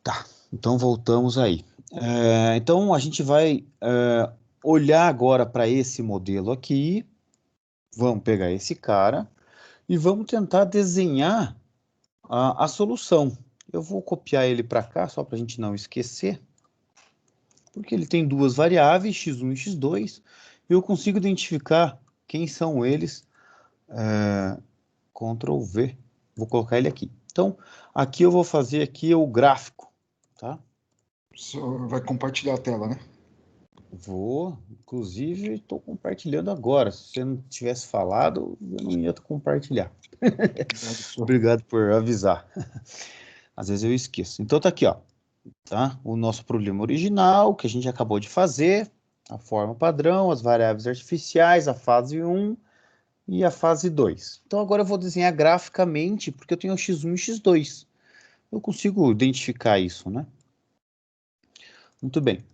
Tá, então voltamos aí. Então a gente vai olhar agora para esse modelo aqui. Vamos pegar esse cara e vamos tentar desenhar a solução. Eu vou copiar ele para cá, só para a gente não esquecer, porque ele tem duas variáveis, x1 e x2, e eu consigo identificar quem são eles. Ctrl V, vou colocar ele aqui. Então, aqui eu vou fazer aqui o gráfico, tá? Só vai compartilhar a tela, né? Vou, inclusive, estou compartilhando agora. Se você não tivesse falado, eu não ia compartilhar. Obrigado por avisar. Às vezes eu esqueço. Então tá aqui, ó. Tá? O nosso problema original, que a gente acabou de fazer, a forma padrão, as variáveis artificiais, a fase 1 e a fase 2. Então agora eu vou desenhar graficamente, porque eu tenho o x1 e x2. Eu consigo identificar isso, né? Muito bem.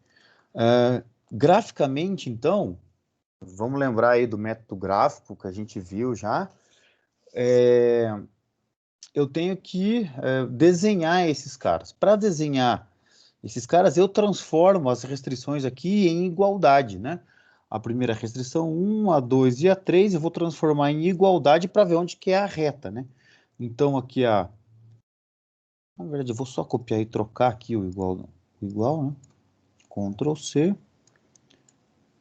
Graficamente, então, vamos lembrar aí do método gráfico que a gente viu já. Eu tenho que desenhar esses caras. Para desenhar esses caras, eu transformo as restrições aqui em igualdade, né? A primeira restrição 1, a 2 e a 3, eu vou transformar em igualdade para ver onde que é a reta, né? Então, aqui na verdade, eu vou só copiar e trocar aqui o igual, né? Ctrl C,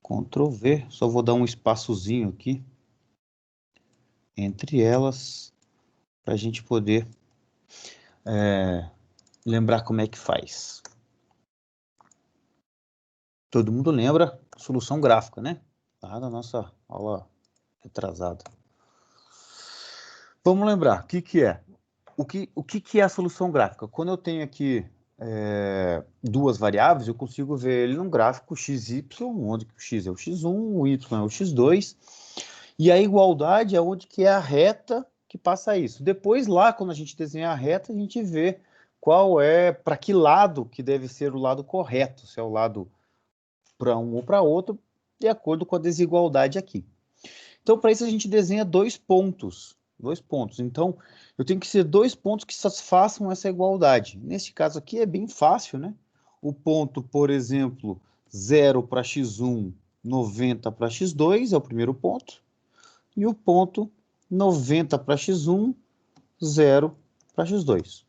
Ctrl V, só vou dar um espaçozinho aqui entre elas para a gente poder lembrar como é que faz. Todo mundo lembra solução gráfica, né? Tá na nossa aula retrasada. Vamos lembrar, o que que é? O que é a solução gráfica? Quando eu tenho aqui duas variáveis, eu consigo ver ele num gráfico XY, onde o x é o x1, o y é o x2, e a igualdade é onde que é a reta que passa isso. Depois, lá, quando a gente desenha a reta, a gente vê para que lado que deve ser o lado correto, se é o lado para um ou para outro, de acordo com a desigualdade aqui. Então, para isso, a gente desenha dois pontos. Então, eu tenho que ser dois pontos que satisfaçam essa igualdade. Neste caso aqui é bem fácil, né? O ponto, por exemplo, 0 para x1, 90 para x2 é o primeiro ponto. E o ponto 90 para x1, 0 para x2.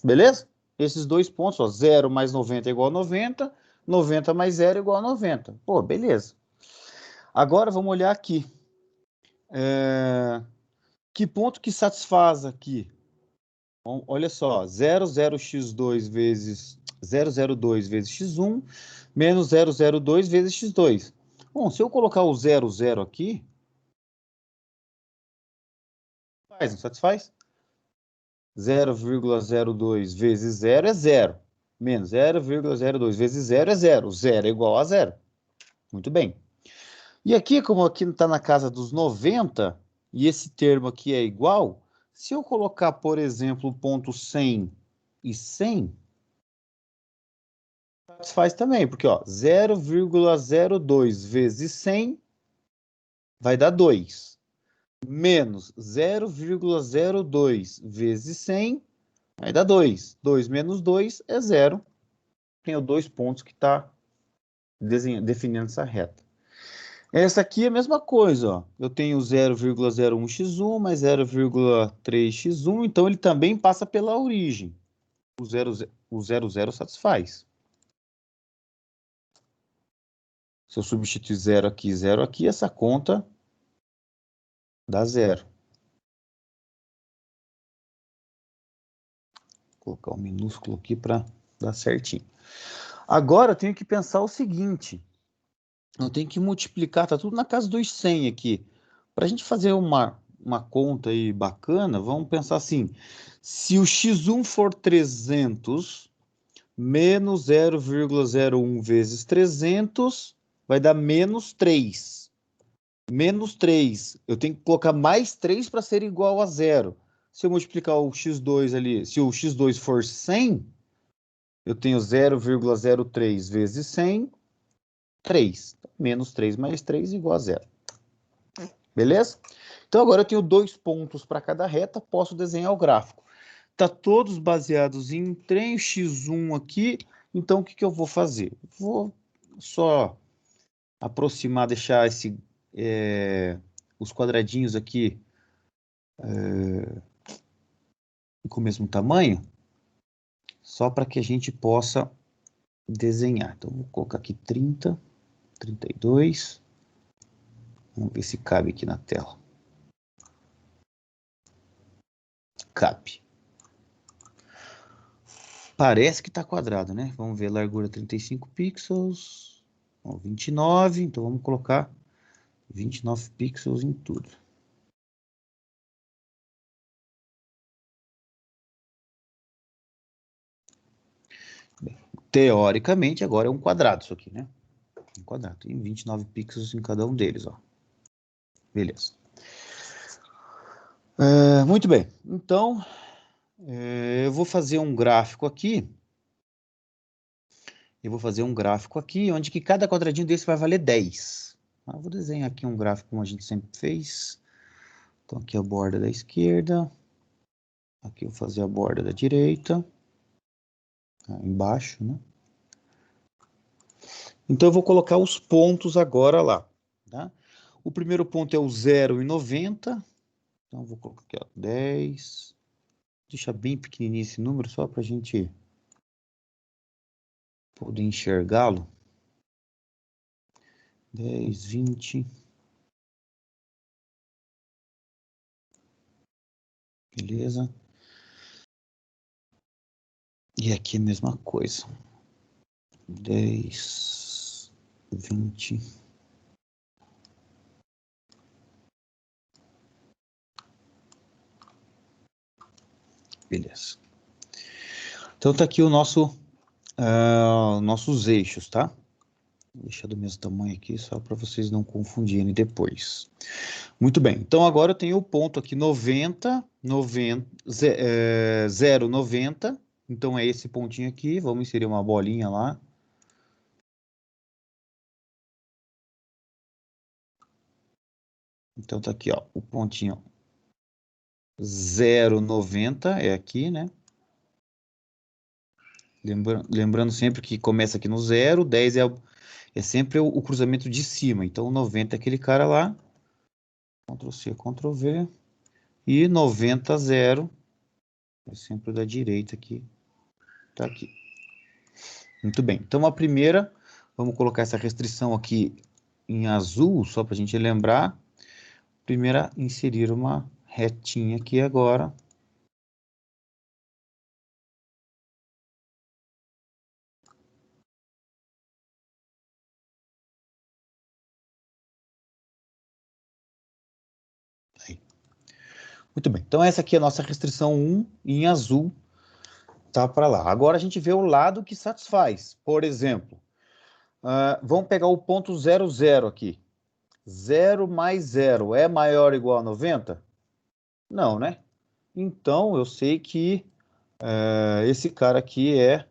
Beleza? Esses dois pontos, ó, 0 mais 90 é igual a 90, 90 mais 0 é igual a 90. Pô, beleza. Agora vamos olhar aqui. Que ponto que satisfaz aqui? Bom, olha só, 00x2 vezes 002 vezes x1 menos 002 vezes x2. Bom, se eu colocar o 00 aqui, não satisfaz? 0,02 vezes 0 é 0. Menos 0,02 vezes 0 é 0. 0 é igual a 0. Muito bem. E aqui, como aqui está na casa dos 90, e esse termo aqui é igual, se eu colocar, por exemplo, o ponto 100 e 100, satisfaz também, porque 0,02 vezes 100 vai dar 2. Menos 0,02 vezes 100 vai dar 2. 2 menos 2 é 0. Tenho dois pontos que está definindo essa reta. Essa aqui é a mesma coisa, ó. Eu tenho 0,01x1 mais 0,3x1, então ele também passa pela origem. O 00 satisfaz. Se eu substituir 0 aqui, essa conta dá 0. Vou colocar um minúsculo aqui para dar certinho. Agora eu tenho que pensar o seguinte. Eu tenho que multiplicar, tá tudo na casa dos 100 aqui. Para a gente fazer uma conta aí bacana, vamos pensar assim. Se o x1 for 300, menos 0,01 vezes 300, vai dar menos 3. Menos 3. Eu tenho que colocar mais 3 para ser igual a 0. Se eu multiplicar o x2 ali, se o x2 for 100, eu tenho 0,03 vezes 100, 3. Menos 3 mais 3 igual a 0. Beleza? Então, agora eu tenho dois pontos para cada reta, posso desenhar o gráfico. tá todos baseados em trem x1 aqui. Então, o que eu vou fazer? Vou só aproximar, deixar os quadradinhos aqui com o mesmo tamanho, só para que a gente possa desenhar. Então, vou colocar aqui 30, 32. Vamos ver se cabe aqui na tela. Cabe. Parece que está quadrado, né? Vamos ver, largura 35 pixels, 29, então vamos colocar 29 pixels em tudo. Bem, teoricamente, agora é um quadrado isso aqui, né? Um quadrado, tem 29 pixels em cada um deles, ó. Beleza. Muito bem, então eu vou fazer um gráfico aqui. Eu vou fazer um gráfico aqui, onde que cada quadradinho desse vai valer 10. Eu vou desenhar aqui um gráfico como a gente sempre fez. Então aqui é a borda da esquerda. Aqui eu vou fazer a borda da direita. Embaixo, né? Então eu vou colocar os pontos agora lá, tá? O primeiro ponto é o 0 e 90. Então eu vou colocar aqui, ó, 10. Deixa bem pequenininho esse número, só para a gente poder enxergá-lo. 10, 20. Beleza. E aqui a mesma coisa. 10, 20. Beleza. Então tá aqui o nossos eixos, tá? Vou deixar do mesmo tamanho aqui, só para vocês não confundirem depois. Muito bem, então agora eu tenho o ponto aqui 90, 0, 90. Então é esse pontinho aqui, vamos inserir uma bolinha lá. Então tá aqui, ó, o pontinho 0, 90 é aqui, né? Lembrando sempre que começa aqui no 0, 10 é sempre o cruzamento de cima. Então, o 90 é aquele cara lá. Ctrl+C, Ctrl+V. E 90, 0. É sempre o da direita aqui. Tá aqui. Muito bem. Então, a primeira, vamos colocar essa restrição aqui em azul, só para a gente lembrar. Primeira, inserir uma retinha aqui agora. Aí. Muito bem. Então, essa aqui é a nossa restrição 1 em azul. Tá para lá. Agora a gente vê o lado que satisfaz. Por exemplo, vamos pegar o ponto 0, 0 aqui. 0 mais 0 é maior ou igual a 90? Não, né? Então, eu sei que esse cara aqui é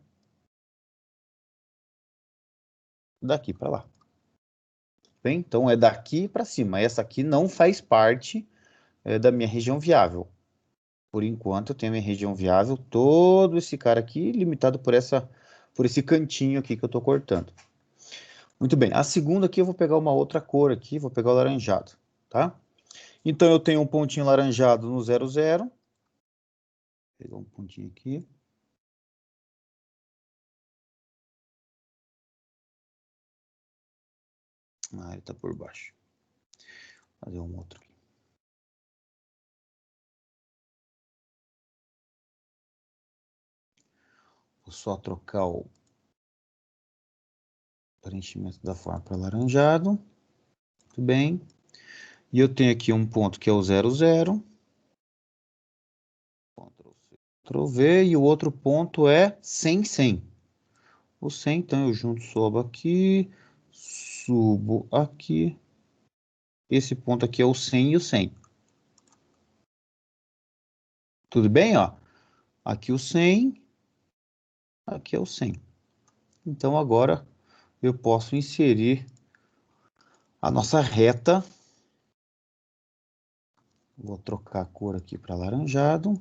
daqui para lá. Bem, então, é daqui para cima. Essa aqui não faz parte da minha região viável. Por enquanto, eu tenho a minha região viável, todo esse cara aqui, limitado por esse cantinho aqui que eu estou cortando. Muito bem, a segunda aqui eu vou pegar uma outra cor aqui, vou pegar o laranjado, tá? Então, eu tenho um pontinho laranjado no 0, 0. Vou pegar um pontinho aqui. Ele tá por baixo. Vou fazer um outro aqui. Vou só trocar o preenchimento da forma para laranjado. Muito bem. E eu tenho aqui um ponto que é o 0, 0. Ctrl+C, Ctrl+V. E o outro ponto é 100, 100. O 100, então eu junto, sobo aqui, subo aqui. Esse ponto aqui é o 100 e o 100. Tudo bem, ó? Aqui o 100, aqui é o 100. Então agora eu posso inserir a nossa reta. Vou trocar a cor aqui para laranjado.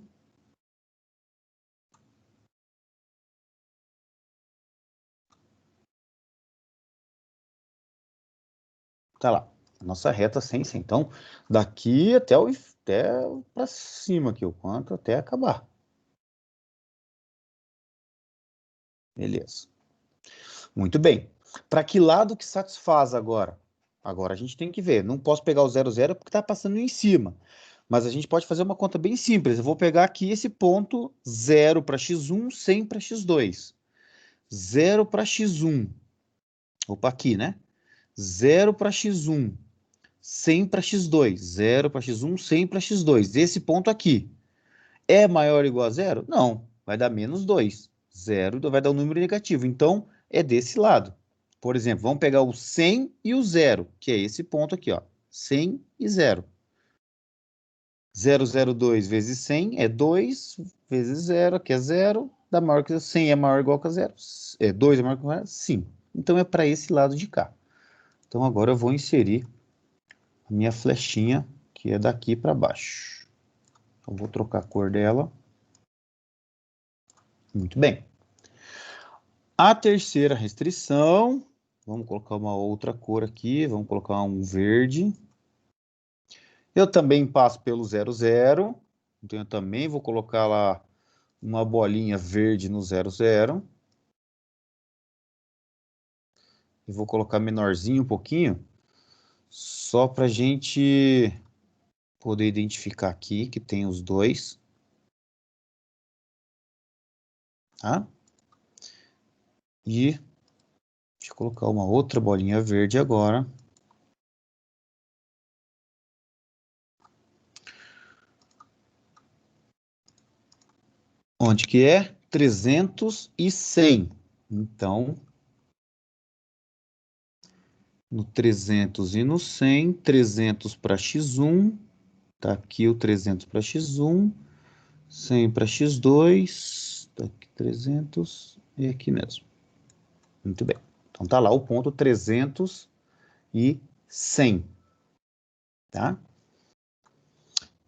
Tá lá. A nossa reta sem 100. Então, daqui até para cima aqui, o quanto até acabar. Beleza. Muito bem. Para que lado que satisfaz agora? Agora a gente tem que ver. Não posso pegar o 0, 0 porque está passando em cima. Mas a gente pode fazer uma conta bem simples. Eu vou pegar aqui esse ponto 0 para x1, 100 para x2. 0 para x1. Opa, aqui, né? 0 para x1. 100 para x2. 0 para x1, 100 para x2. Esse ponto aqui. É maior ou igual a zero? Não. Vai dar menos 2. Zero vai dar um número negativo. Então, é desse lado. Por exemplo, vamos pegar o 100 e o 0, que é esse ponto aqui, ó. 100 e 0. 002 vezes 100 é 2 vezes 0, que é 0. Dá maior que 100 é maior ou igual que a 0. 2 é maior que 0? Sim. Então, é para esse lado de cá. Então, agora eu vou inserir a minha flechinha, que é daqui para baixo. Então, vou trocar a cor dela. Muito bem. A terceira restrição, vamos colocar uma outra cor aqui, vamos colocar um verde. Eu também passo pelo 0, 0, então eu também vou colocar lá uma bolinha verde no 0, 0. E vou colocar menorzinho um pouquinho, só para a gente poder identificar aqui que tem os dois. Tá? E deixa eu colocar uma outra bolinha verde agora. Onde que é? 300 e 100. Então, no 300 e no 100, 300 para x1, tá aqui o 300 para x1, 100 para x2, tá aqui 300 e aqui mesmo. Muito bem. Então tá lá o ponto 300 e 100, tá?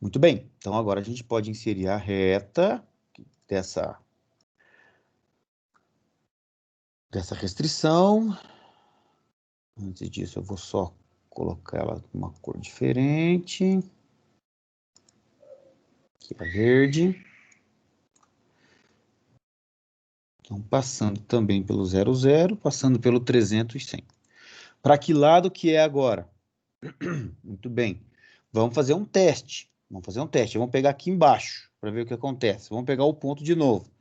Muito bem. Então agora a gente pode inserir a reta dessa restrição. Antes disso, eu vou só colocar ela com uma cor diferente. Aqui é verde. Então, passando também pelo 0, 0, passando pelo 300 e 100. Para que lado que é agora? Muito bem. Vamos fazer um teste. Vamos fazer um teste. Vamos pegar aqui embaixo para ver o que acontece. Vamos pegar o ponto de novo.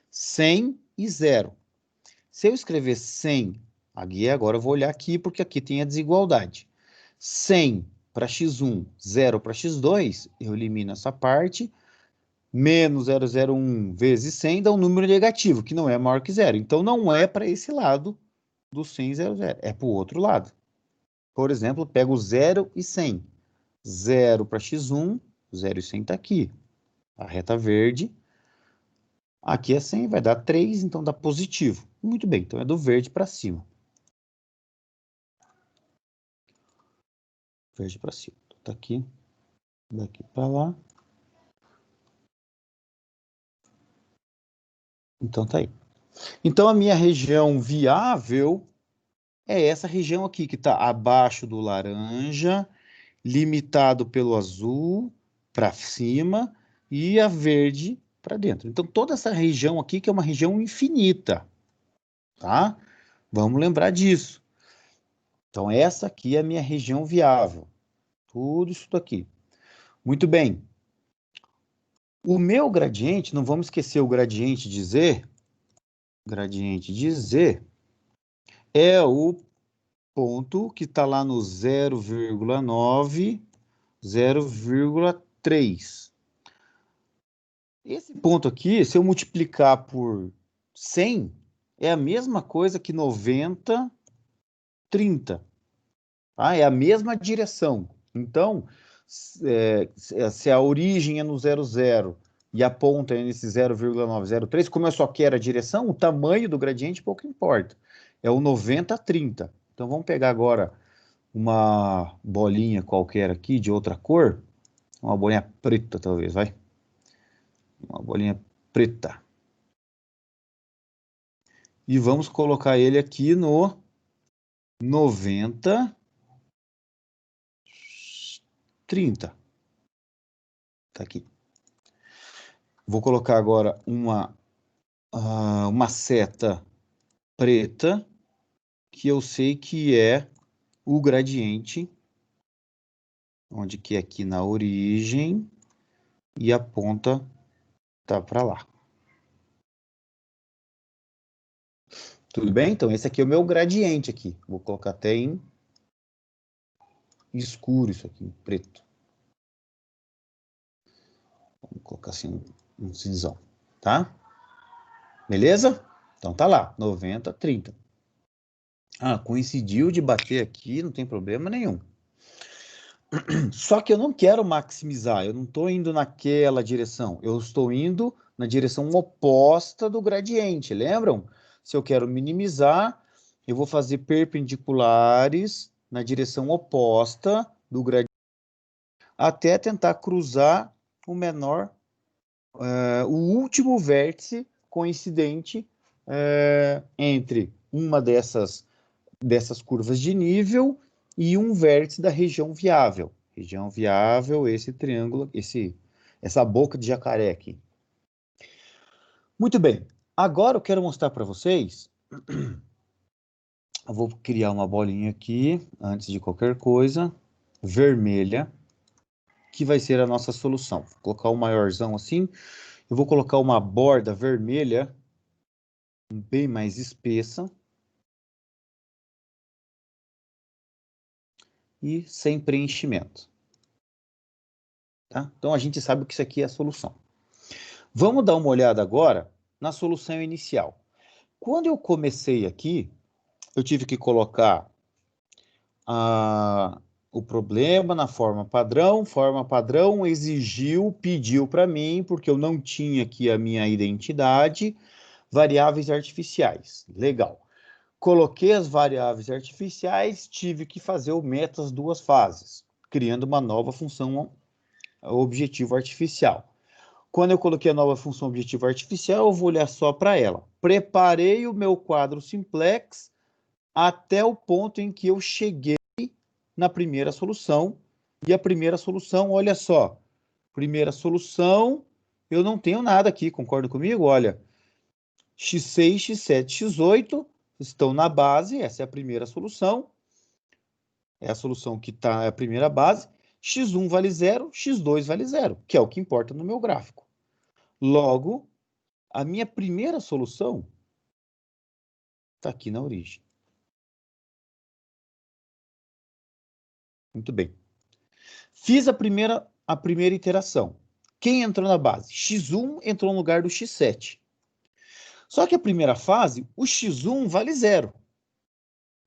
100 e 0. Se eu escrever 100, aqui agora eu vou olhar aqui porque aqui tem a desigualdade. 100 para x1, 0 para x2, eu elimino essa parte. Menos 001 vezes 100 dá um número negativo, que não é maior que zero. Então, não é para esse lado do 100 e 00, é para o outro lado. Por exemplo, pego o 0 e 100. 0 para x1, 0 e 100 está aqui. A reta verde. Aqui é 100, vai dar 3, então dá positivo. Muito bem, então é do verde para cima. Verde para cima. Está aqui, daqui para lá. Então tá aí. Então a minha região viável é essa região aqui, que está abaixo do laranja, limitado pelo azul para cima e a verde para dentro. Então, toda essa região aqui que é uma região infinita, tá? Vamos lembrar disso. Então, essa aqui é a minha região viável. Tudo isso daqui. Muito bem. O meu gradiente, não vamos esquecer o gradiente de Z. Gradiente de Z é o ponto que está lá no 0,9, 0,3. Esse ponto aqui, se eu multiplicar por 100, é a mesma coisa que 90, 30. Tá? É a mesma direção. Então, se a origem é no 0, 0 e a ponta é nesse 0,903, como eu só quero a direção, o tamanho do gradiente pouco importa. É o 90, 30. Então, vamos pegar agora uma bolinha qualquer aqui, de outra cor. Uma bolinha preta, talvez, vai. Uma bolinha preta. E vamos colocar ele aqui no 90 30. Tá aqui. Vou colocar agora uma seta preta, que eu sei que é o gradiente, onde que é aqui na origem, e a ponta tá para lá. Tudo bem? Então, esse aqui é o meu gradiente aqui. Vou colocar até em escuro isso aqui, em preto. Vamos colocar assim um cinzão, tá? Beleza? Então tá lá, 90, 30. Ah, coincidiu de bater aqui, não tem problema nenhum. Só que eu não quero maximizar, eu não estou indo naquela direção, eu estou indo na direção oposta do gradiente, lembram? Se eu quero minimizar, eu vou fazer perpendiculares na direção oposta do gradiente, até tentar cruzar o menor, o último vértice coincidente entre uma dessas curvas de nível e um vértice da região viável. Região viável, esse triângulo, essa boca de jacaré aqui. Muito bem. Agora eu quero mostrar para vocês. Eu vou criar uma bolinha aqui, antes de qualquer coisa, vermelha, que vai ser a nossa solução. Vou colocar o maiorzão assim. Eu vou colocar uma borda vermelha, bem mais espessa. E sem preenchimento. Tá? Então, a gente sabe que isso aqui é a solução. Vamos dar uma olhada agora na solução inicial. Quando eu comecei aqui, eu tive que colocar o problema na forma padrão exigiu, pediu para mim, porque eu não tinha aqui a minha identidade, variáveis artificiais. Legal. Coloquei as variáveis artificiais, tive que fazer o metas duas fases, criando uma nova função objetivo artificial. Quando eu coloquei a nova função objetivo artificial, eu vou olhar só para ela. Preparei o meu quadro simplex até o ponto em que eu cheguei na primeira solução. E a primeira solução, olha só, primeira solução, eu não tenho nada aqui, concorda comigo? Olha, x6, x7, x8 estão na base, essa é a primeira solução. É a solução que está, é a primeira base. x1 vale 0, x2 vale 0, que é o que importa no meu gráfico. Logo, a minha primeira solução está aqui na origem. Muito bem. Fiz a primeira iteração. Quem entrou na base? x1 entrou no lugar do x7. Só que a primeira fase, o x1 vale 0.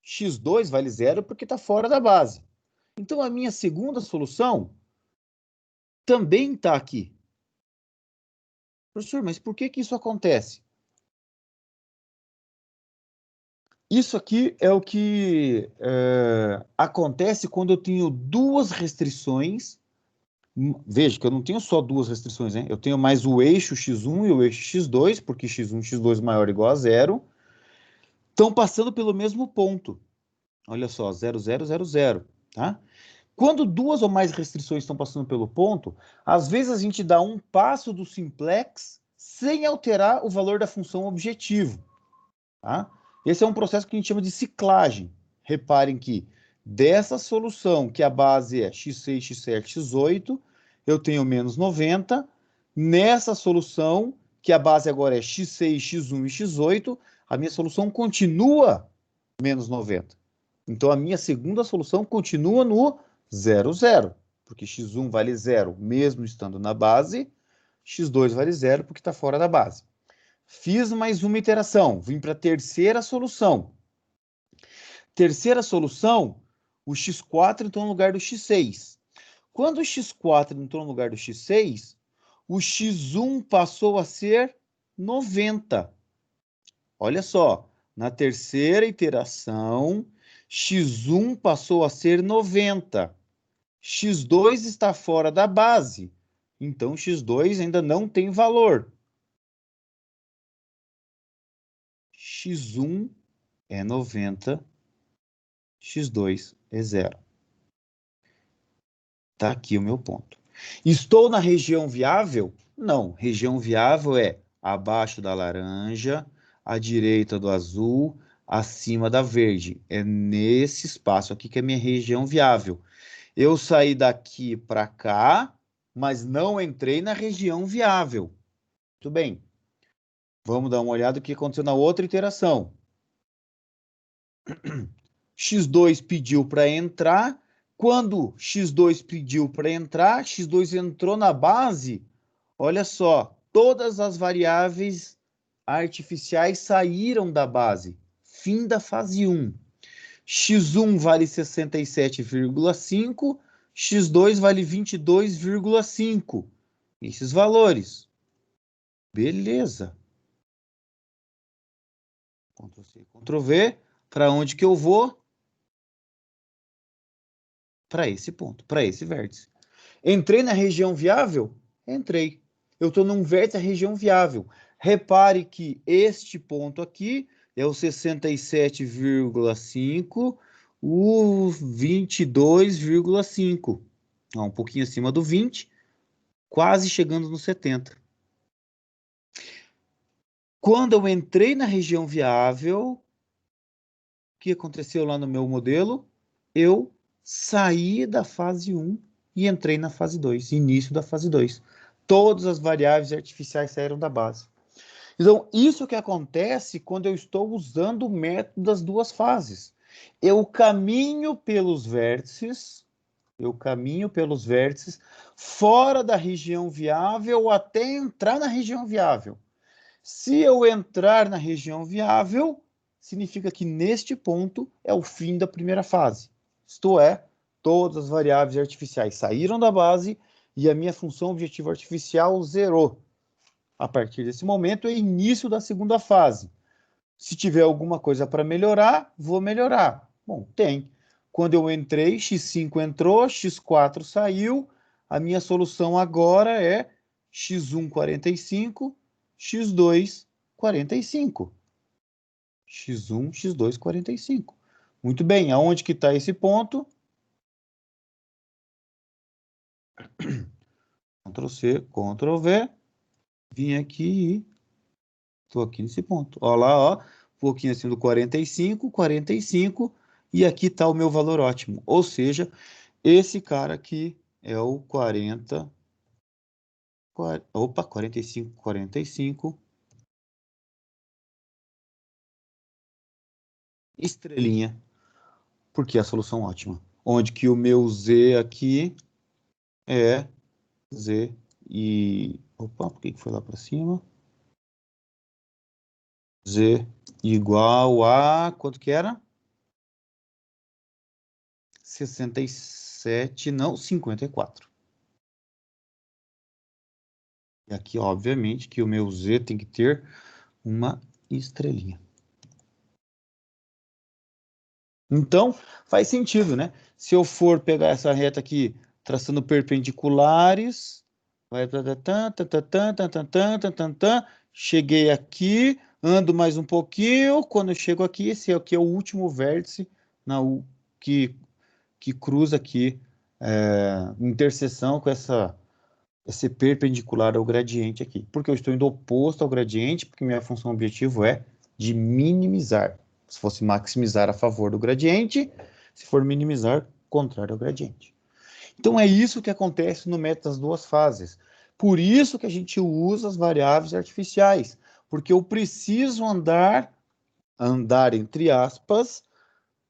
x2 vale 0 porque está fora da base. Então, a minha segunda solução também está aqui. Professor, mas por que isso acontece? Isso aqui é o que acontece quando eu tenho duas restrições. Veja que eu não tenho só duas restrições, né? Eu tenho mais o eixo x1 e o eixo x2, porque x1 e x2 maior ou igual a 0, estão passando pelo mesmo ponto. Olha só, 0, 0, 0, 0, tá? Quando duas ou mais restrições estão passando pelo ponto, às vezes a gente dá um passo do simplex sem alterar o valor da função objetivo, tá? Esse é um processo que a gente chama de ciclagem. Reparem que dessa solução, que a base é x6, x7, x8, eu tenho menos 90. Nessa solução, que a base agora é x6, x1 e x8, a minha solução continua menos 90. Então, a minha segunda solução continua no 0, 0, porque x1 vale 0 mesmo estando na base, x2 vale 0 porque está fora da base. Fiz mais uma iteração, vim para a terceira solução. Terceira solução, o x4 entrou no lugar do x6. Quando o x4 entrou no lugar do x6, o x1 passou a ser 90. Olha só, na terceira iteração, x1 passou a ser 90. x2 está fora da base, então x2 ainda não tem valor. x1 é 90, x2 é 0. Está aqui o meu ponto. Estou na região viável? Não. Região viável é abaixo da laranja, à direita do azul, acima da verde. É nesse espaço aqui que é minha região viável. Eu saí daqui para cá, mas não entrei na região viável. Muito bem. Vamos dar uma olhada no que aconteceu na outra iteração. X2 pediu para entrar. Quando X2 pediu para entrar, X2 entrou na base. Olha só, todas as variáveis artificiais saíram da base. Fim da fase 1. X1 vale 67,5, X2 vale 22,5. Esses valores. Beleza. Ctrl C, Ctrl V. Para onde que eu vou? Para esse ponto, para esse vértice. Entrei na região viável? Entrei. Eu estou num vértice da região viável. Repare que este ponto aqui é o 67,5, o 22,5. Um pouquinho acima do 20, quase chegando no 70. Quando eu entrei na região viável, o que aconteceu lá no meu modelo? Eu saí da fase 1 e entrei na fase 2, início da fase 2. Todas as variáveis artificiais saíram da base. Então, isso que acontece quando eu estou usando o método das duas fases. Eu caminho pelos vértices fora da região viável até entrar na região viável. Se eu entrar na região viável, significa que neste ponto é o fim da primeira fase. Isto é, todas as variáveis artificiais saíram da base e a minha função objetivo artificial zerou. A partir desse momento é início da segunda fase. Se tiver alguma coisa para melhorar, vou melhorar. Bom, tem. Quando eu entrei, X5 entrou, X4 saiu. A minha solução agora é X1 45, X2 45. X1, X2 45. Muito bem, aonde que está esse ponto? Ctrl C, Ctrl V. Vim aqui e estou aqui nesse ponto. Olha lá, ó, um pouquinho acima do 45, 45, e aqui está o meu valor ótimo. Ou seja, esse cara aqui é o 40, opa, 45, 45, estrelinha, porque é a solução ótima. Onde que o meu Z aqui é Z e... Opa, por que foi lá para cima? Z igual a... Quanto que era? 67, não, 54. E aqui, obviamente, que o meu Z tem que ter uma estrelinha. Então, faz sentido, né? Se eu for pegar essa reta aqui, traçando perpendiculares, vai... Cheguei aqui, ando mais um pouquinho, quando eu chego aqui, esse aqui é o último vértice que cruza aqui, interseção com esse perpendicular ao gradiente aqui. Porque eu estou indo oposto ao gradiente, porque minha função objetivo é de minimizar. Se fosse maximizar a favor do gradiente, se for minimizar, contrário ao gradiente. Então é isso que acontece no método das duas fases. Por isso que a gente usa as variáveis artificiais, porque eu preciso andar entre aspas,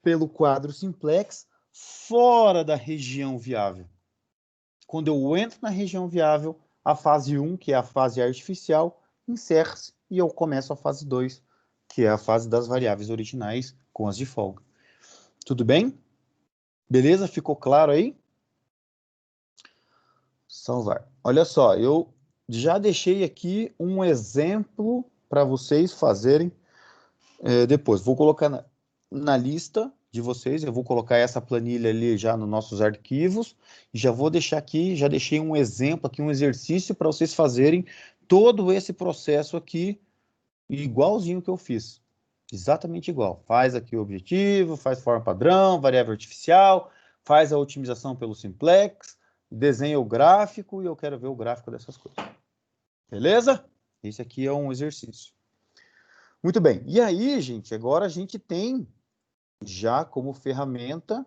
pelo quadro simplex fora da região viável. Quando eu entro na região viável, a fase 1, que é a fase artificial, encerra-se e eu começo a fase 2, que é a fase das variáveis originais com as de folga. Tudo bem? Beleza? Ficou claro aí? Salvar. Olha só, eu já deixei aqui um exemplo para vocês fazerem depois. Vou colocar na lista de vocês, eu vou colocar essa planilha ali já nos nossos arquivos, e já vou deixar aqui, já deixei um exemplo aqui, um exercício para vocês fazerem todo esse processo aqui, igualzinho que eu fiz. Exatamente igual. Faz aqui o objetivo, faz forma padrão, variável artificial, faz a otimização pelo simplex, desenha o gráfico e eu quero ver o gráfico dessas coisas. Beleza? Esse aqui é um exercício. Muito bem. E aí, gente, agora a gente tem já como ferramenta...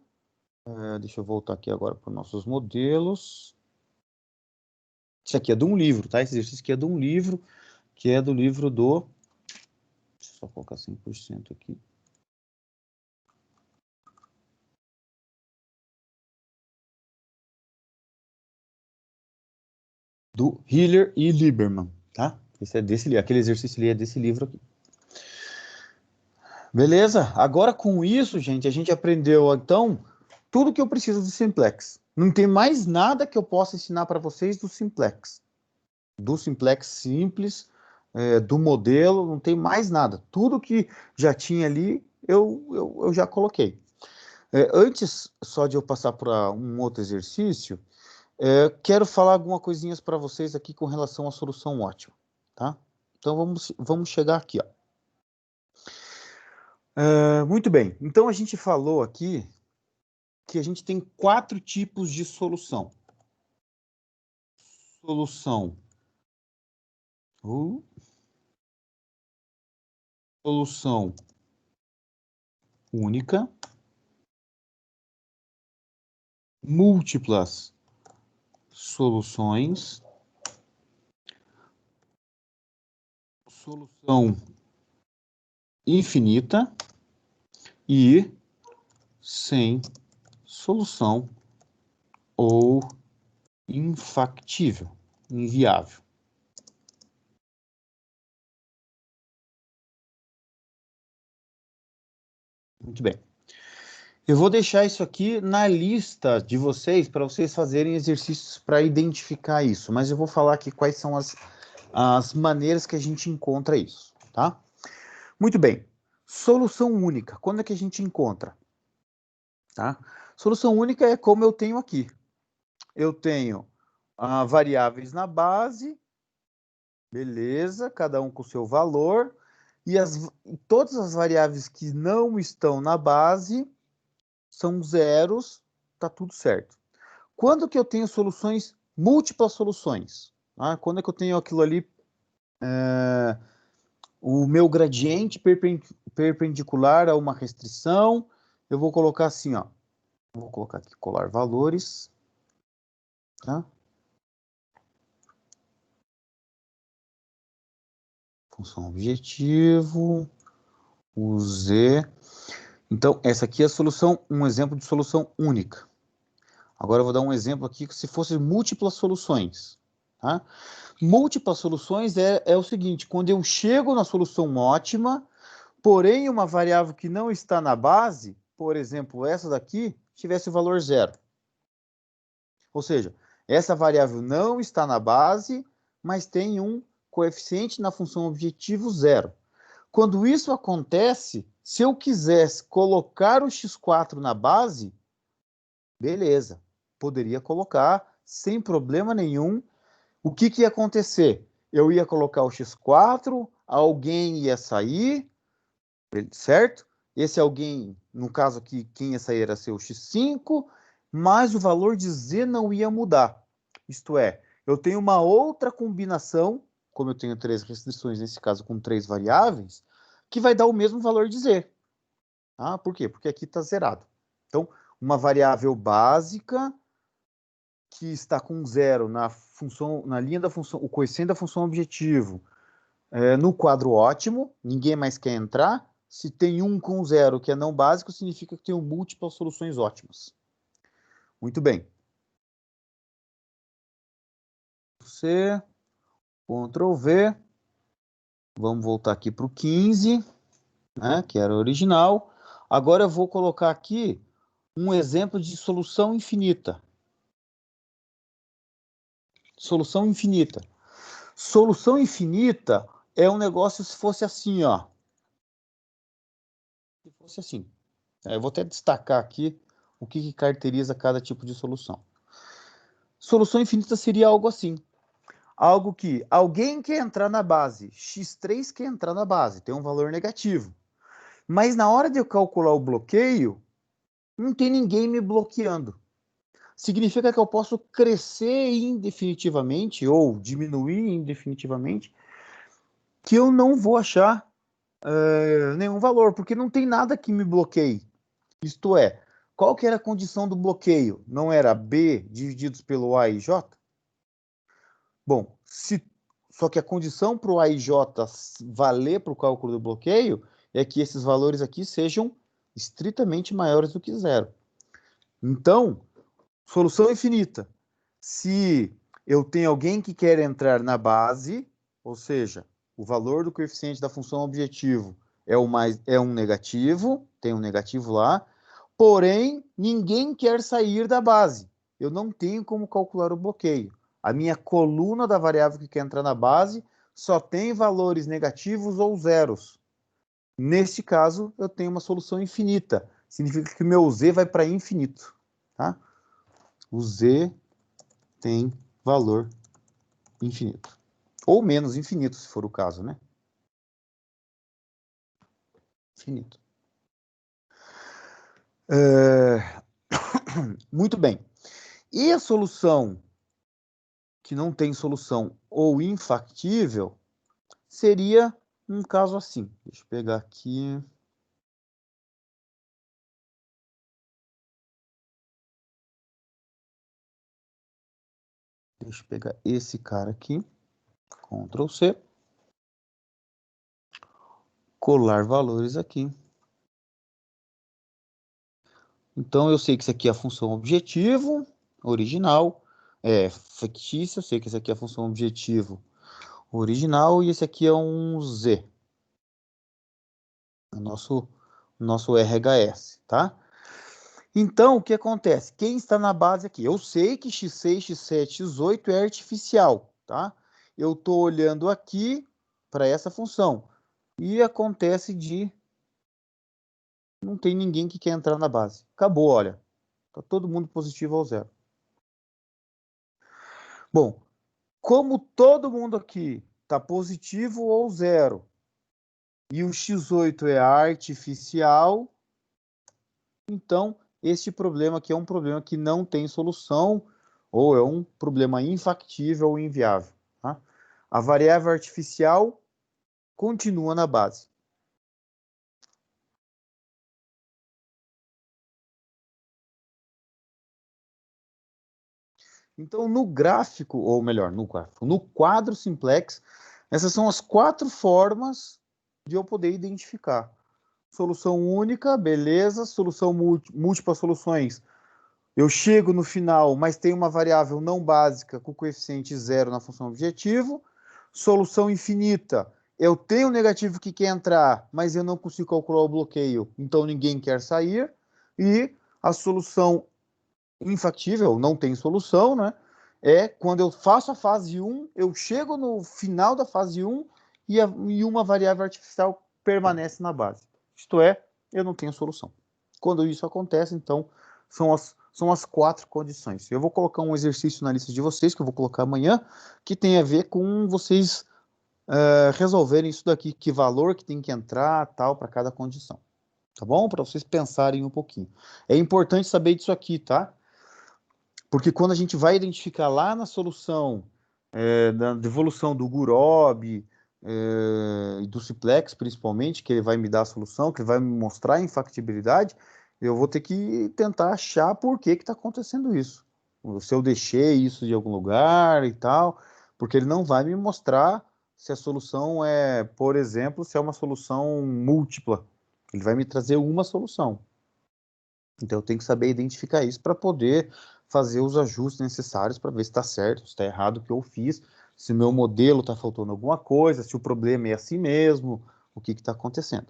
deixa eu voltar aqui agora para os nossos modelos. Isso aqui é de um livro, tá? Esse exercício aqui é de um livro, que é do livro do... Deixa eu só colocar 100% aqui. Do Hiller e Lieberman, tá? Esse é desse livro, aquele exercício ali é desse livro aqui. Beleza? Agora com isso, gente, a gente aprendeu, então, tudo que eu preciso do Simplex. Não tem mais nada que eu possa ensinar para vocês do Simplex. Do Simplex simples, do modelo, não tem mais nada. Tudo que já tinha ali, eu já coloquei. Antes só de eu passar para um outro exercício, quero falar algumas coisinhas para vocês aqui com relação à solução ótima, tá? Então vamos chegar aqui, ó. Muito bem, então a gente falou aqui que a gente tem 4 tipos de solução. Solução única, múltiplas soluções, solução infinita e sem solução ou infactível, inviável. Muito bem. Eu vou deixar isso aqui na lista de vocês, para vocês fazerem exercícios para identificar isso, mas eu vou falar aqui quais são as maneiras que a gente encontra isso, tá? Muito bem. Solução única. Quando é que a gente encontra? Tá? Solução única é como eu tenho aqui. Eu tenho variáveis na base, beleza, cada um com o seu valor, e todas as variáveis que não estão na base são zeros, tá tudo certo. Quando que eu tenho soluções, múltiplas soluções? Quando é que eu tenho aquilo ali, o meu gradiente perpendicular a uma restrição, eu vou colocar assim, ó, vou colocar aqui, colar valores, tá? Função objetivo, o Z. Então, essa aqui é a solução, um exemplo de solução única. Agora eu vou dar um exemplo aqui que se fosse múltiplas soluções, tá? Múltiplas soluções é o seguinte, quando eu chego na solução ótima, porém uma variável que não está na base, por exemplo, essa daqui, tivesse o valor zero. Ou seja, essa variável não está na base, mas tem um coeficiente na função objetivo zero. Quando isso acontece, se eu quisesse colocar o x4 na base, beleza, poderia colocar sem problema nenhum. O que ia acontecer? Eu ia colocar o x4, alguém ia sair, certo? Esse alguém, no caso aqui, quem ia sair era ser o x5, mas o valor de z não ia mudar. Isto é, eu tenho uma outra combinação, como eu tenho 3 restrições, nesse caso com 3 variáveis, que vai dar o mesmo valor de z. Por quê? Porque aqui está zerado. Então, uma variável básica que está com zero na linha da função, o coeficiente da função objetivo, no quadro ótimo, ninguém mais quer entrar. Se tem um com zero que é não básico, significa que tem múltiplas soluções ótimas. Muito bem. C, Ctrl V. Vamos voltar aqui para o 15, né, que era o original. Agora eu vou colocar aqui um exemplo de solução infinita. Solução infinita. Solução infinita é um negócio se fosse assim, ó. Se fosse assim. Eu vou até destacar aqui o que caracteriza cada tipo de solução. Solução infinita seria algo assim. Algo que alguém quer entrar na base, x3 quer entrar na base, tem um valor negativo. Mas na hora de eu calcular o bloqueio, não tem ninguém me bloqueando. significa que eu posso crescer indefinitivamente ou diminuir indefinitivamente, que eu não vou achar nenhum valor, porque não tem nada que me bloqueie. Isto é, qual que era a condição do bloqueio? Não era B divididos pelo A e J? Bom, só que a condição para o A e J valer para o cálculo do bloqueio é que esses valores aqui sejam estritamente maiores do que zero. Então, solução infinita. Se eu tenho alguém que quer entrar na base, ou seja, o valor do coeficiente da função objetivo é um negativo, tem um negativo lá, porém, ninguém quer sair da base. Eu não tenho como calcular o bloqueio. A minha coluna da variável que quer entrar na base só tem valores negativos ou zeros. Neste caso, eu tenho uma solução infinita. Significa que o meu z vai para infinito. Tá? O z tem valor infinito. Ou menos infinito, se for o caso, né? Infinito. Muito bem. E a solução que não tem solução ou infactível seria um caso assim. Deixa eu pegar aqui. Deixa eu pegar esse cara aqui. Ctrl C. Colar valores aqui. Então, eu sei que isso aqui é a função objetivo, original, fictícia. Eu sei que isso aqui é a função objetivo original e esse aqui é um Z. O nosso RHS, tá? Então, o que acontece? Quem está na base aqui? Eu sei que x6, x7, x8 é artificial, tá? Eu estou olhando aqui para essa função. E acontece de... Não tem ninguém que quer entrar na base. Acabou, olha. Está todo mundo positivo ao zero. Bom, como todo mundo aqui está positivo ou zero, e o x8 é artificial, então este problema aqui é um problema que não tem solução, ou é um problema infactível ou inviável. Tá? A variável artificial continua na base. Então, no gráfico, ou melhor, no quadro simplex, essas são as 4 formas de eu poder identificar. Solução única, beleza. Solução múltiplas soluções. Eu chego no final, mas tem uma variável não básica com coeficiente zero na função objetivo. Solução infinita. Eu tenho um negativo que quer entrar, mas eu não consigo calcular o bloqueio, então ninguém quer sair. E a solução infactível, não tem solução, né? É quando eu faço a fase 1, eu chego no final da fase 1 e uma variável artificial permanece na base. Isto é, eu não tenho solução. Quando isso acontece, então, são as 4 condições. Eu vou colocar um exercício na lista de vocês, que eu vou colocar amanhã, que tem a ver com vocês resolverem isso daqui, que valor que tem que entrar, tal, para cada condição. Tá bom? Para vocês pensarem um pouquinho. É importante saber disso aqui, tá? Porque quando a gente vai identificar lá na solução da devolução do Gurob e do Simplex, principalmente, que ele vai me dar a solução, que ele vai me mostrar a infactibilidade, eu vou ter que tentar achar por que está acontecendo isso. Se eu deixei isso de algum lugar e tal, porque ele não vai me mostrar se a solução é, por exemplo, se é uma solução múltipla. Ele vai me trazer uma solução. Então eu tenho que saber identificar isso para poder fazer os ajustes necessários para ver se está certo, se está errado o que eu fiz, se o meu modelo está faltando alguma coisa, se o problema é assim mesmo, o que está acontecendo,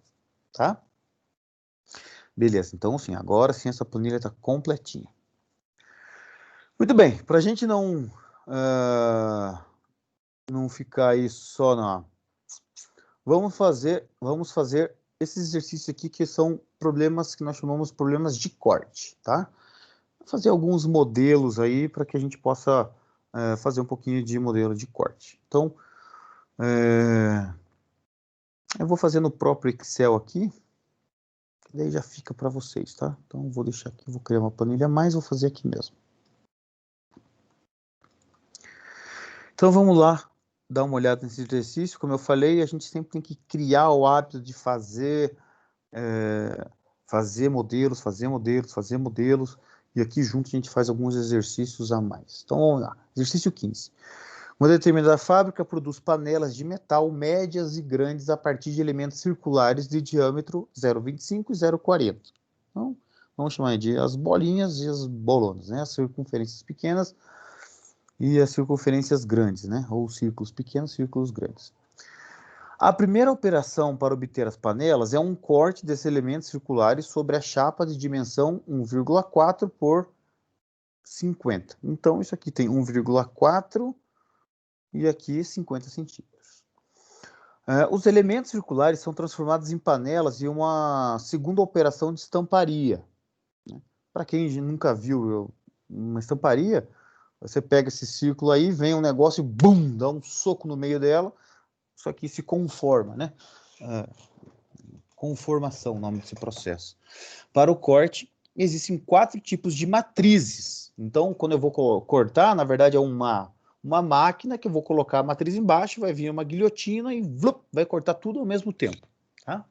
tá? Beleza, então assim, agora sim essa planilha está completinha. Muito bem, para a gente não ficar aí só na... Vamos fazer esses exercícios aqui que são problemas que nós chamamos de problemas de corte, tá? Fazer alguns modelos aí para que a gente possa fazer um pouquinho de modelo de corte. Então, eu vou fazer no próprio Excel aqui, daí já fica para vocês, tá? Então, vou deixar aqui, vou criar uma planilha a mais, vou fazer aqui mesmo. Então vamos lá dar uma olhada nesse exercício. Como eu falei, a gente sempre tem que criar o hábito de fazer modelos, e aqui junto a gente faz alguns exercícios a mais. Então vamos lá. Exercício 15. Uma determinada fábrica produz panelas de metal médias e grandes a partir de elementos circulares de diâmetro 0,25 e 0,40. Então, vamos chamar de as bolinhas e as bolonas, né? As circunferências pequenas e as circunferências grandes, né? Ou círculos pequenos, círculos grandes. A primeira operação para obter as panelas é um corte desses elementos circulares sobre a chapa de dimensão 1,4 por 50. Então, isso aqui tem 1,4 e aqui 50 centímetros. Os elementos circulares são transformados em panelas e uma segunda operação de estamparia. Né? Para quem nunca viu uma estamparia, você pega esse círculo aí, vem um negócio e bum, dá um soco no meio dela, isso aqui se conforma, né? Conformação, o nome desse processo. Para o corte, existem 4 tipos de matrizes. Então, quando eu vou cortar, na verdade é uma máquina que eu vou colocar a matriz embaixo, vai vir uma guilhotina e vai cortar tudo ao mesmo tempo. Tá?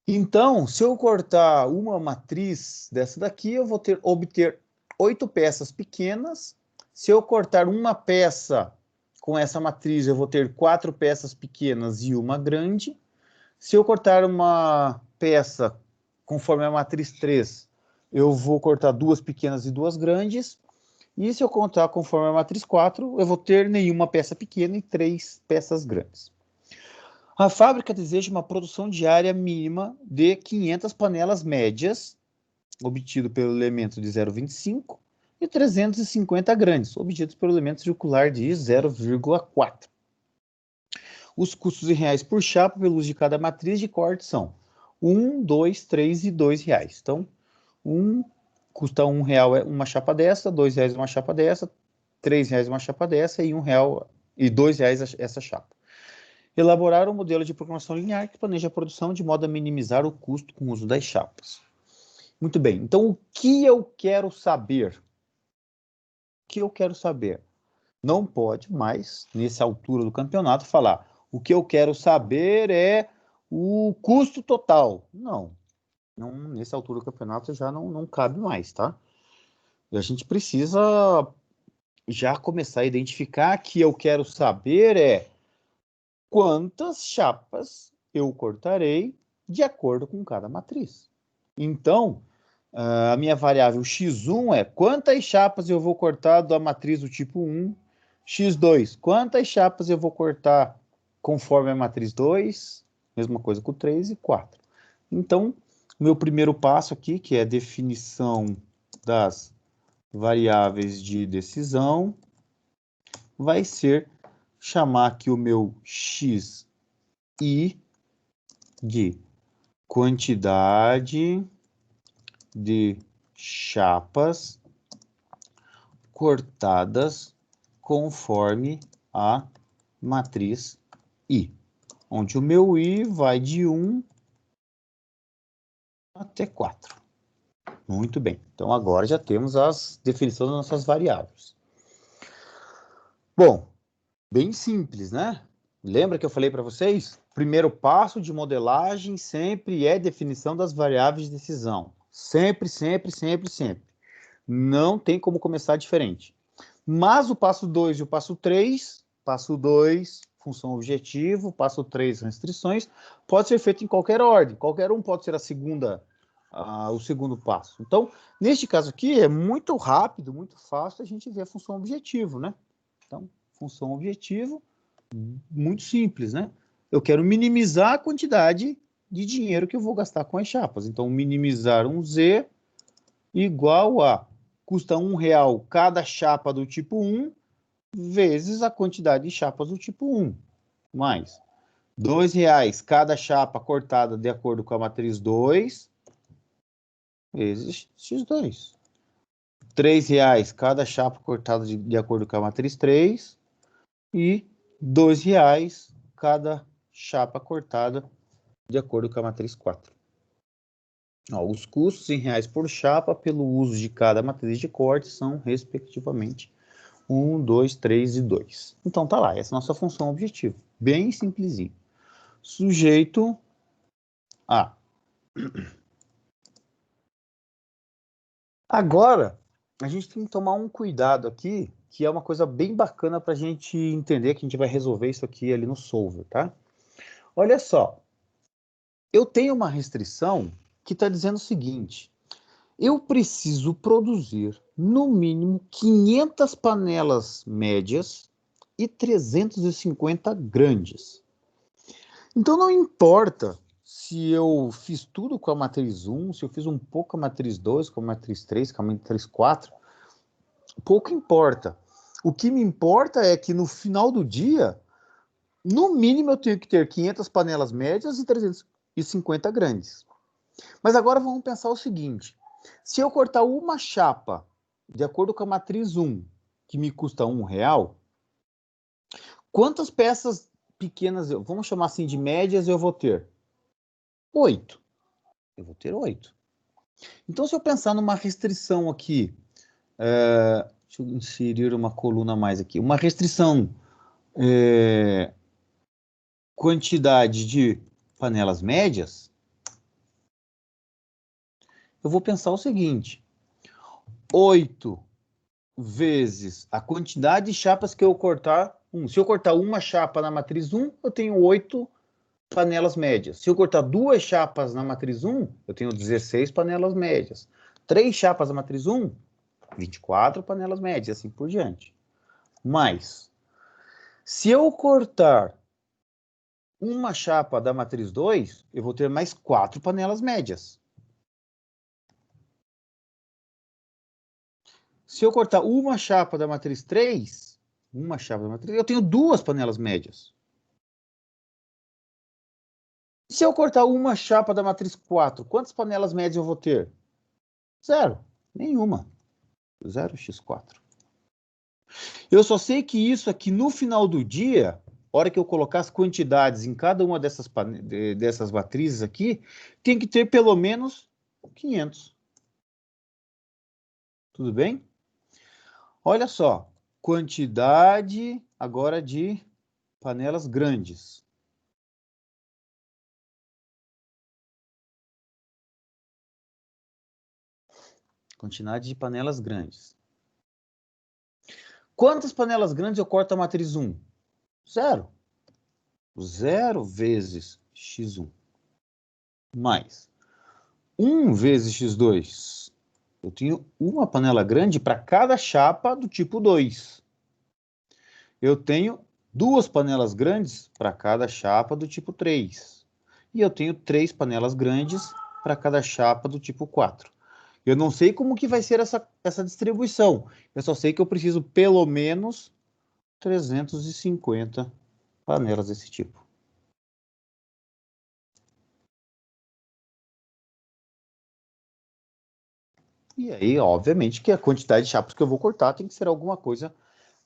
Então, se eu cortar uma matriz dessa daqui, eu vou obter 8 peças pequenas. Se eu cortar uma peça com essa matriz, eu vou ter 4 peças pequenas e uma grande. Se eu cortar uma peça conforme a matriz 3, eu vou cortar 2 pequenas e 2 grandes. E se eu contar conforme a matriz 4, eu vou ter nenhuma peça pequena e 3 peças grandes. A fábrica deseja uma produção diária mínima de 500 panelas médias, obtido pelo elemento de 0,25, e 350 grandes, obtidos pelo elemento circular de 0,4. Os custos em reais por chapa pelo uso de cada matriz de corte são 1, 2, 3 e 2 reais. Então, custa R$1 uma chapa dessa, R$2 uma chapa dessa, R$3 uma chapa dessa e R$1 e R$2 essa chapa. Elaborar um modelo de programação linear que planeja a produção de modo a minimizar o custo com o uso das chapas. Muito bem, então o que eu quero saber? O que eu quero saber? Não pode mais, nessa altura do campeonato, falar o que eu quero saber é o custo total. Não, nessa altura do campeonato já não cabe mais, tá? E a gente precisa já começar a identificar que eu quero saber é quantas chapas eu cortarei de acordo com cada matriz. Então, a minha variável x1 é quantas chapas eu vou cortar da matriz do tipo 1, x2, quantas chapas eu vou cortar conforme a matriz 2, mesma coisa com 3 e 4. Então, meu primeiro passo aqui, que é a definição das variáveis de decisão, vai ser chamar aqui o meu xi de quantidade de chapas cortadas conforme a matriz I, onde o meu I vai de 1 até 4. Muito bem, então agora já temos as definições das nossas variáveis. Bom, bem simples, né? Lembra que eu falei para vocês? Primeiro passo de modelagem sempre é definição das variáveis de decisão. Sempre, sempre, sempre, sempre. Não tem como começar diferente. Mas o passo 2 e o passo 3, passo 2, função objetivo, passo 3, restrições, pode ser feito em qualquer ordem. Qualquer um pode ser o segundo passo. Então, neste caso aqui, é muito rápido, muito fácil a gente ver a função objetivo, né? Então, função objetivo, muito simples, né? Eu quero minimizar a quantidade de dinheiro que eu vou gastar com as chapas. Então, minimizar um Z igual a custa R$1 cada chapa do tipo 1 vezes a quantidade de chapas do tipo 1, mais R$2 cada chapa cortada de acordo com a matriz 2 vezes x2. R$3 cada chapa cortada de acordo com a matriz 3 e R$2 cada chapa cortada de acordo com a matriz 4. Os custos em reais por chapa pelo uso de cada matriz de corte são, respectivamente, 1, 2, 3 e 2. Então tá lá, essa é a nossa função objetivo. Bem simplesinho. Sujeito A. Agora, a gente tem que tomar um cuidado aqui, que é uma coisa bem bacana para a gente entender que a gente vai resolver isso aqui ali no solver, tá? Olha só, eu tenho uma restrição que está dizendo o seguinte: eu preciso produzir no mínimo 500 panelas médias e 350 grandes. Então não importa se eu fiz tudo com a matriz 1, se eu fiz um pouco com a matriz 2, com a matriz 3, com a matriz 4, pouco importa. O que me importa é que no final do dia, no mínimo eu tenho que ter 500 panelas médias e 350 grandes. Mas agora vamos pensar o seguinte: se eu cortar uma chapa de acordo com a matriz 1, que me custa R$1, quantas peças pequenas, vamos chamar assim de médias, eu vou ter? 8. Eu vou ter 8. Então, se eu pensar numa restrição aqui, deixa eu inserir uma coluna a mais aqui, uma restrição, quantidade de panelas médias, eu vou pensar o seguinte: 8 vezes a quantidade de chapas que eu cortar. Se eu cortar uma chapa na matriz 1, eu tenho 8 panelas médias. Se eu cortar 2 chapas na matriz 1, eu tenho 16 panelas médias. 3 chapas na matriz 1, 24 panelas médias, assim por diante. Mas, se eu cortar uma chapa da matriz 2, eu vou ter mais 4 panelas médias. Se eu cortar uma chapa da matriz 3, eu tenho 2 panelas médias. Se eu cortar uma chapa da matriz 4, quantas panelas médias eu vou ter? 0. Nenhuma. 0x4. Eu só sei que isso aqui no final do dia, hora que eu colocar as quantidades em cada uma dessas matrizes aqui, tem que ter pelo menos 500. Tudo bem? Olha só, quantidade agora de panelas grandes. Quantidade de panelas grandes. Quantas panelas grandes eu corto a matriz 1? 0. 0 vezes x1 mais 1 vezes x2. Eu tenho uma panela grande para cada chapa do tipo 2. Eu tenho 2 panelas grandes para cada chapa do tipo 3. E eu tenho 3 panelas grandes para cada chapa do tipo 4. Eu não sei como que vai ser essa distribuição. Eu só sei que eu preciso pelo menos 350 panelas desse tipo. E aí, obviamente, que a quantidade de chapas que eu vou cortar tem que ser alguma coisa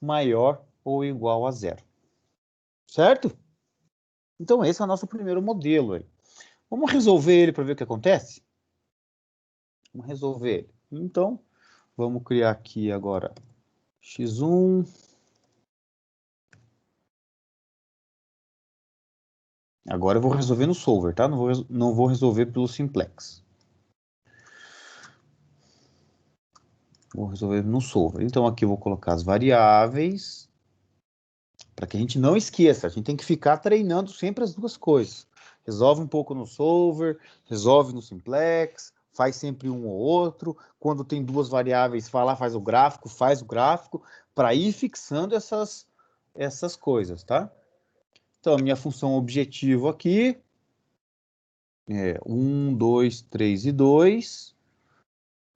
maior ou igual a 0. Certo? Então, esse é o nosso primeiro modelo aí. Vamos resolver ele para ver o que acontece? Vamos resolver ele. Então, vamos criar aqui agora x1. Agora eu vou resolver no solver, tá? Não vou resolver pelo simplex. Vou resolver no solver. Então, aqui eu vou colocar as variáveis, para que a gente não esqueça. A gente tem que ficar treinando sempre as duas coisas. Resolve um pouco no solver, resolve no simplex, faz sempre um ou outro. Quando tem duas variáveis, faz o gráfico, para ir fixando essas coisas, tá? Então, a minha função objetivo aqui é 1, 2, 3 e 2.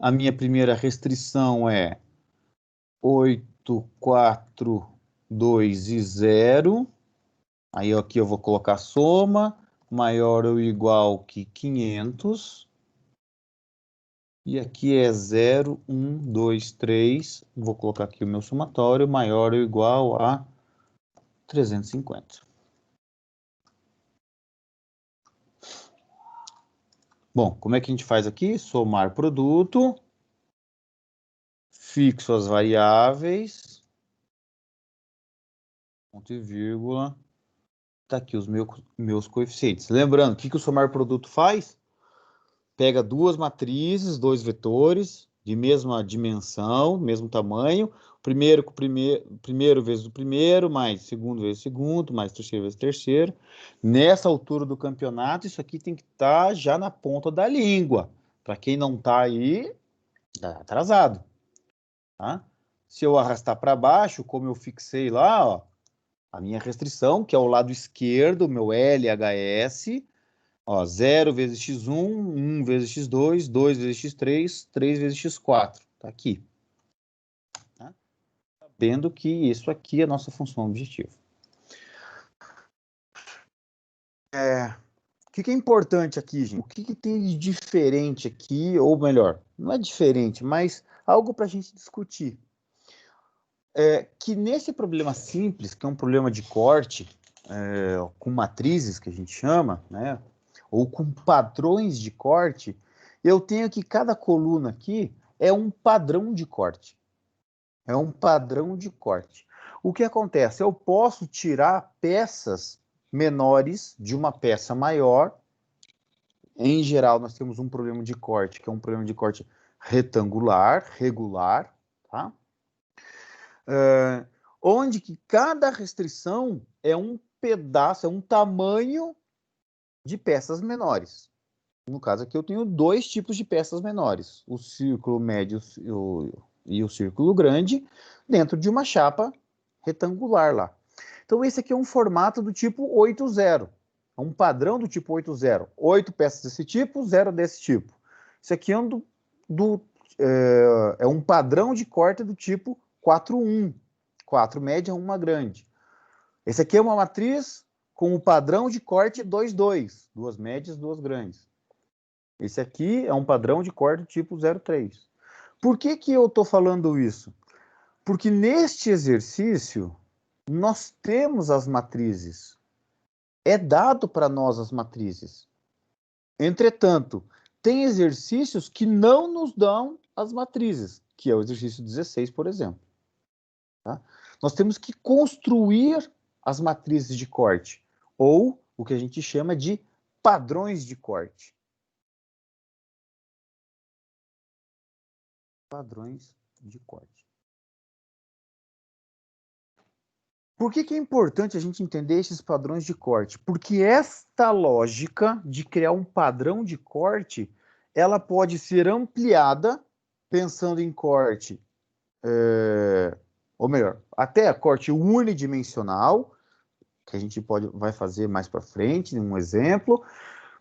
A minha primeira restrição é 8, 4, 2 e 0. Aí aqui eu vou colocar soma, maior ou igual que 500. E aqui é 0, 1, 2, 3. Vou colocar aqui o meu somatório, maior ou igual a 350. Bom, como é que a gente faz aqui? Somar produto. Fixo as variáveis. ponto e vírgula, tá aqui os meus coeficientes. Lembrando, o que o somar produto faz? Pega duas matrizes, dois vetores, de mesma dimensão, mesmo tamanho, primeiro vezes o primeiro, mais segundo vezes o segundo, mais terceiro vezes o terceiro. Nessa altura do campeonato, isso aqui tem que estar já na ponta da língua. Para quem não está aí, tá atrasado. Tá? Se eu arrastar para baixo, como eu fixei lá, ó, a minha restrição, que é o lado esquerdo, meu LHS, ó, 0 vezes x1, 1 vezes x2, 2 vezes x3, 3 vezes x4. Tá aqui. Tá? Sabendo que isso aqui é a nossa função objetiva. O que é importante aqui, gente? O que tem de diferente aqui, ou melhor, não é diferente, mas algo para a gente discutir. Que nesse problema simples, que é um problema de corte, com matrizes, que a gente chama, né, ou com padrões de corte, eu tenho que cada coluna aqui é um padrão de corte. É um padrão de corte. O que acontece? Eu posso tirar peças menores de uma peça maior. Em geral, nós temos um problema de corte, que é um problema de corte retangular, regular, tá? Onde que cada restrição é um pedaço, é um tamanho de peças menores. No caso aqui eu tenho dois tipos de peças menores, o círculo médio e o círculo grande, dentro de uma chapa retangular lá. Então esse aqui é um formato do tipo 8-0, é um padrão do tipo 8-0, 8 peças desse tipo, 0 desse tipo. Isso aqui é um padrão de corte do tipo 4-1, 4 média, 1 grande. Esse aqui é uma matriz com o padrão de corte 2-2, 2 médias, 2 grandes. Esse aqui é um padrão de corte tipo 0,3. Por que eu estou falando isso? Porque neste exercício, nós temos as matrizes. É dado para nós as matrizes. Entretanto, tem exercícios que não nos dão as matrizes, que é o exercício 16, por exemplo. Tá? Nós temos que construir as matrizes de corte, ou o que a gente chama de padrões de corte. Padrões de corte. Por que é importante a gente entender esses padrões de corte? Porque esta lógica de criar um padrão de corte, ela pode ser ampliada pensando em corte, ou melhor, até corte unidimensional, que a gente vai fazer mais para frente, um exemplo,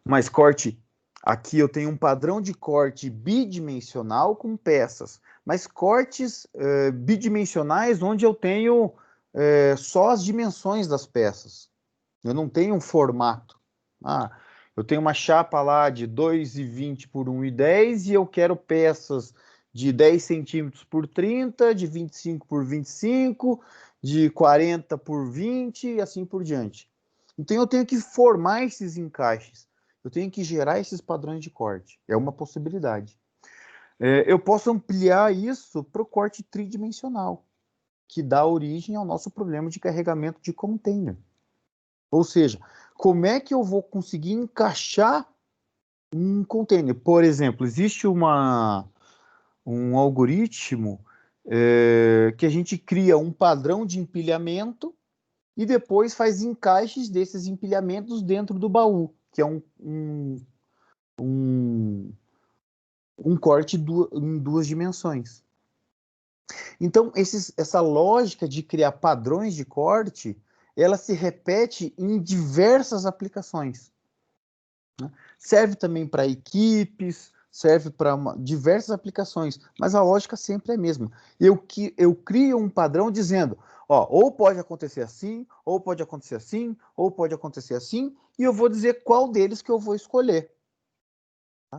mas corte, aqui eu tenho um padrão de corte bidimensional com peças, mas cortes bidimensionais onde eu tenho só as dimensões das peças. Eu não tenho um formato. Eu tenho uma chapa lá de 2,20 por 1,10 e eu quero peças de 10 centímetros por 30, de 25 por 25, de 40 por 20 e assim por diante. Então eu tenho que formar esses encaixes. Eu tenho que gerar esses padrões de corte. É uma possibilidade. Eu posso ampliar isso para o corte tridimensional, que dá origem ao nosso problema de carregamento de container. Ou seja, como é que eu vou conseguir encaixar um container? Por exemplo, existe um algoritmo que a gente cria um padrão de empilhamento e depois faz encaixes desses empilhamentos dentro do baú, que é um corte em duas dimensões. Então, essa lógica de criar padrões de corte, ela se repete em diversas aplicações. Né? Serve também para equipes, serve para diversas aplicações, mas a lógica sempre é a mesma. Eu crio um padrão dizendo, ou pode acontecer assim, ou pode acontecer assim, ou pode acontecer assim, e eu vou dizer qual deles que eu vou escolher.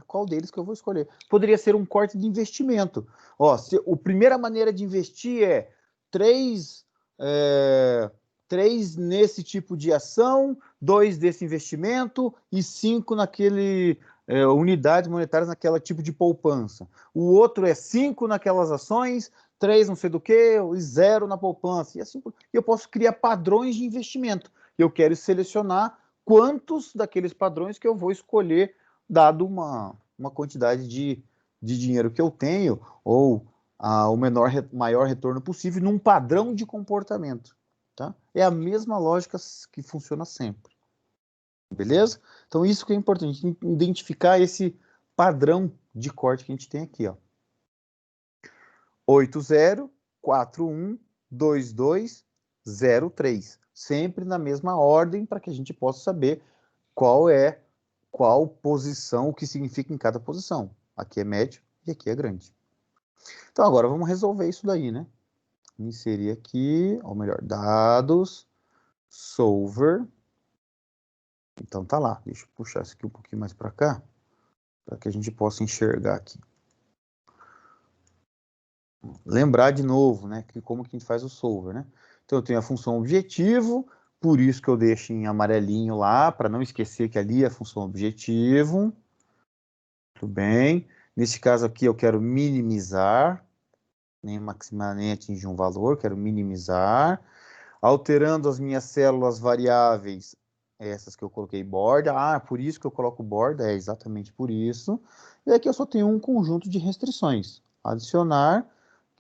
Qual deles que eu vou escolher? Poderia ser um corte de investimento. A primeira maneira de investir é 3 nesse tipo de ação, 2 desse investimento e 5 naquele unidades monetárias naquela tipo de poupança. O outro é 5 naquelas ações, 3 não sei do que, e 0 na poupança. E assim, eu posso criar padrões de investimento. Eu quero selecionar quantos daqueles padrões que eu vou escolher, dado uma quantidade de dinheiro que eu tenho, ou o maior retorno possível, num padrão de comportamento. Tá? É a mesma lógica que funciona sempre. Beleza? Então, isso que é importante, identificar esse padrão de corte que a gente tem aqui, ó. 80412203. Sempre na mesma ordem, para que a gente possa saber qual posição, o que significa em cada posição. Aqui é médio e aqui é grande. Então, agora vamos resolver isso daí, né? Inserir aqui, ou melhor, dados, solver. Então, tá lá. Deixa eu puxar isso aqui um pouquinho mais para cá, para que a gente possa enxergar aqui. Lembrar de novo, né, que como que a gente faz o solver, né? Então eu tenho a função objetivo, por isso que eu deixo em amarelinho lá, para não esquecer que ali é a função objetivo. Tudo bem. Nesse caso aqui eu quero minimizar, nem maximizar, nem atingir um valor, quero minimizar. Alterando as minhas células variáveis, essas que eu coloquei borda. Ah, por isso que eu coloco borda, é exatamente por isso. E aqui eu só tenho um conjunto de restrições. Adicionar,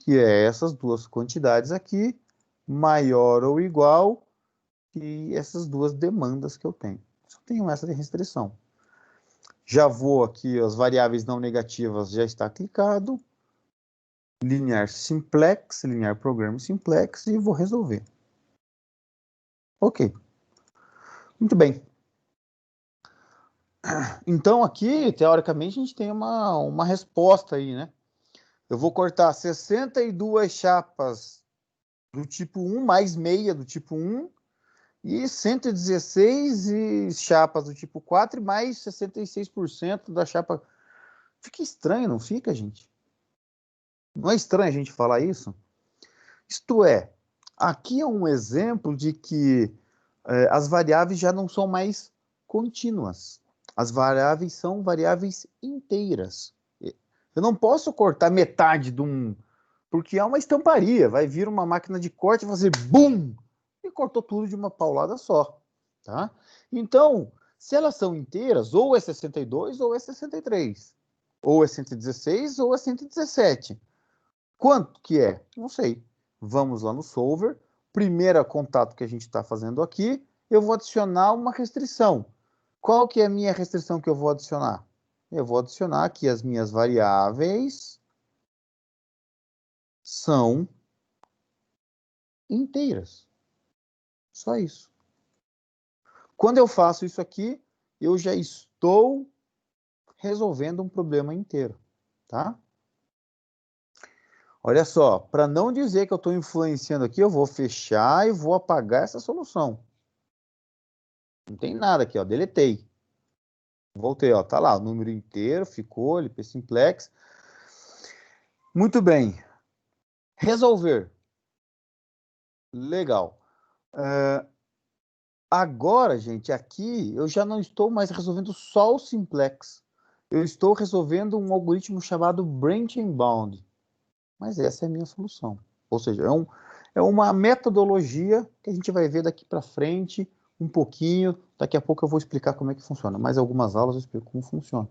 que é essas duas quantidades aqui, maior ou igual, e essas duas demandas que eu tenho. Só tenho essa de restrição. Já vou aqui, as variáveis não negativas já está clicado. Linear simplex, linear program simplex, e vou resolver. Ok. Muito bem. Então, aqui, teoricamente, a gente tem uma resposta aí, né? Eu vou cortar 62 chapas do tipo 1, mais meia do tipo 1, e 116 chapas do tipo 4, e mais 66% da chapa. Fica estranho, não fica, gente? Não é estranho a gente falar isso? Isto é, aqui é um exemplo de que as variáveis já não são mais contínuas. As variáveis são variáveis inteiras. Eu não posso cortar metade de um, porque é uma estamparia. Vai vir uma máquina de corte e fazer BUM! E cortou tudo de uma paulada só. Tá? Então, se elas são inteiras, ou é 62 ou é 63. Ou é 116 ou é 117. Quanto que é? Não sei. Vamos lá no solver. Primeiro contato que a gente está fazendo aqui, eu vou adicionar uma restrição. Qual que é a minha restrição que eu vou adicionar? Eu vou adicionar aqui as minhas variáveis são inteiras. Só isso. Quando eu faço isso aqui, eu já estou resolvendo um problema inteiro, tá? Olha só, para não dizer que eu estou influenciando aqui, eu vou fechar e vou apagar essa solução. Não tem nada aqui, ó, deletei. Voltei, ó, tá lá, o número inteiro ficou, LP simplex. Muito bem. Resolver. Legal. Agora, gente, aqui eu já não estou mais resolvendo só o simplex. Eu estou resolvendo um algoritmo chamado branch and bound. Mas essa é a minha solução. Ou seja, é uma metodologia que a gente vai ver daqui para frente um pouquinho. Daqui a pouco eu vou explicar como é que funciona. Mais algumas aulas eu explico como funciona.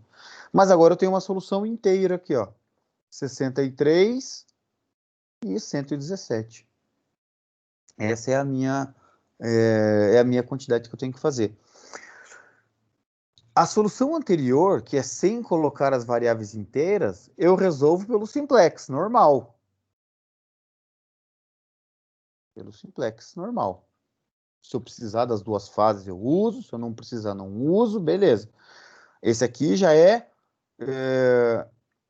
Mas agora eu tenho uma solução inteira aqui, ó. 63 e 117. Essa é a minha quantidade que eu tenho que fazer. A solução anterior, que é sem colocar as variáveis inteiras, eu resolvo pelo simplex, normal. Pelo simplex, normal. Se eu precisar das duas fases, eu uso. Se eu não precisar, não uso. Beleza. Esse aqui já é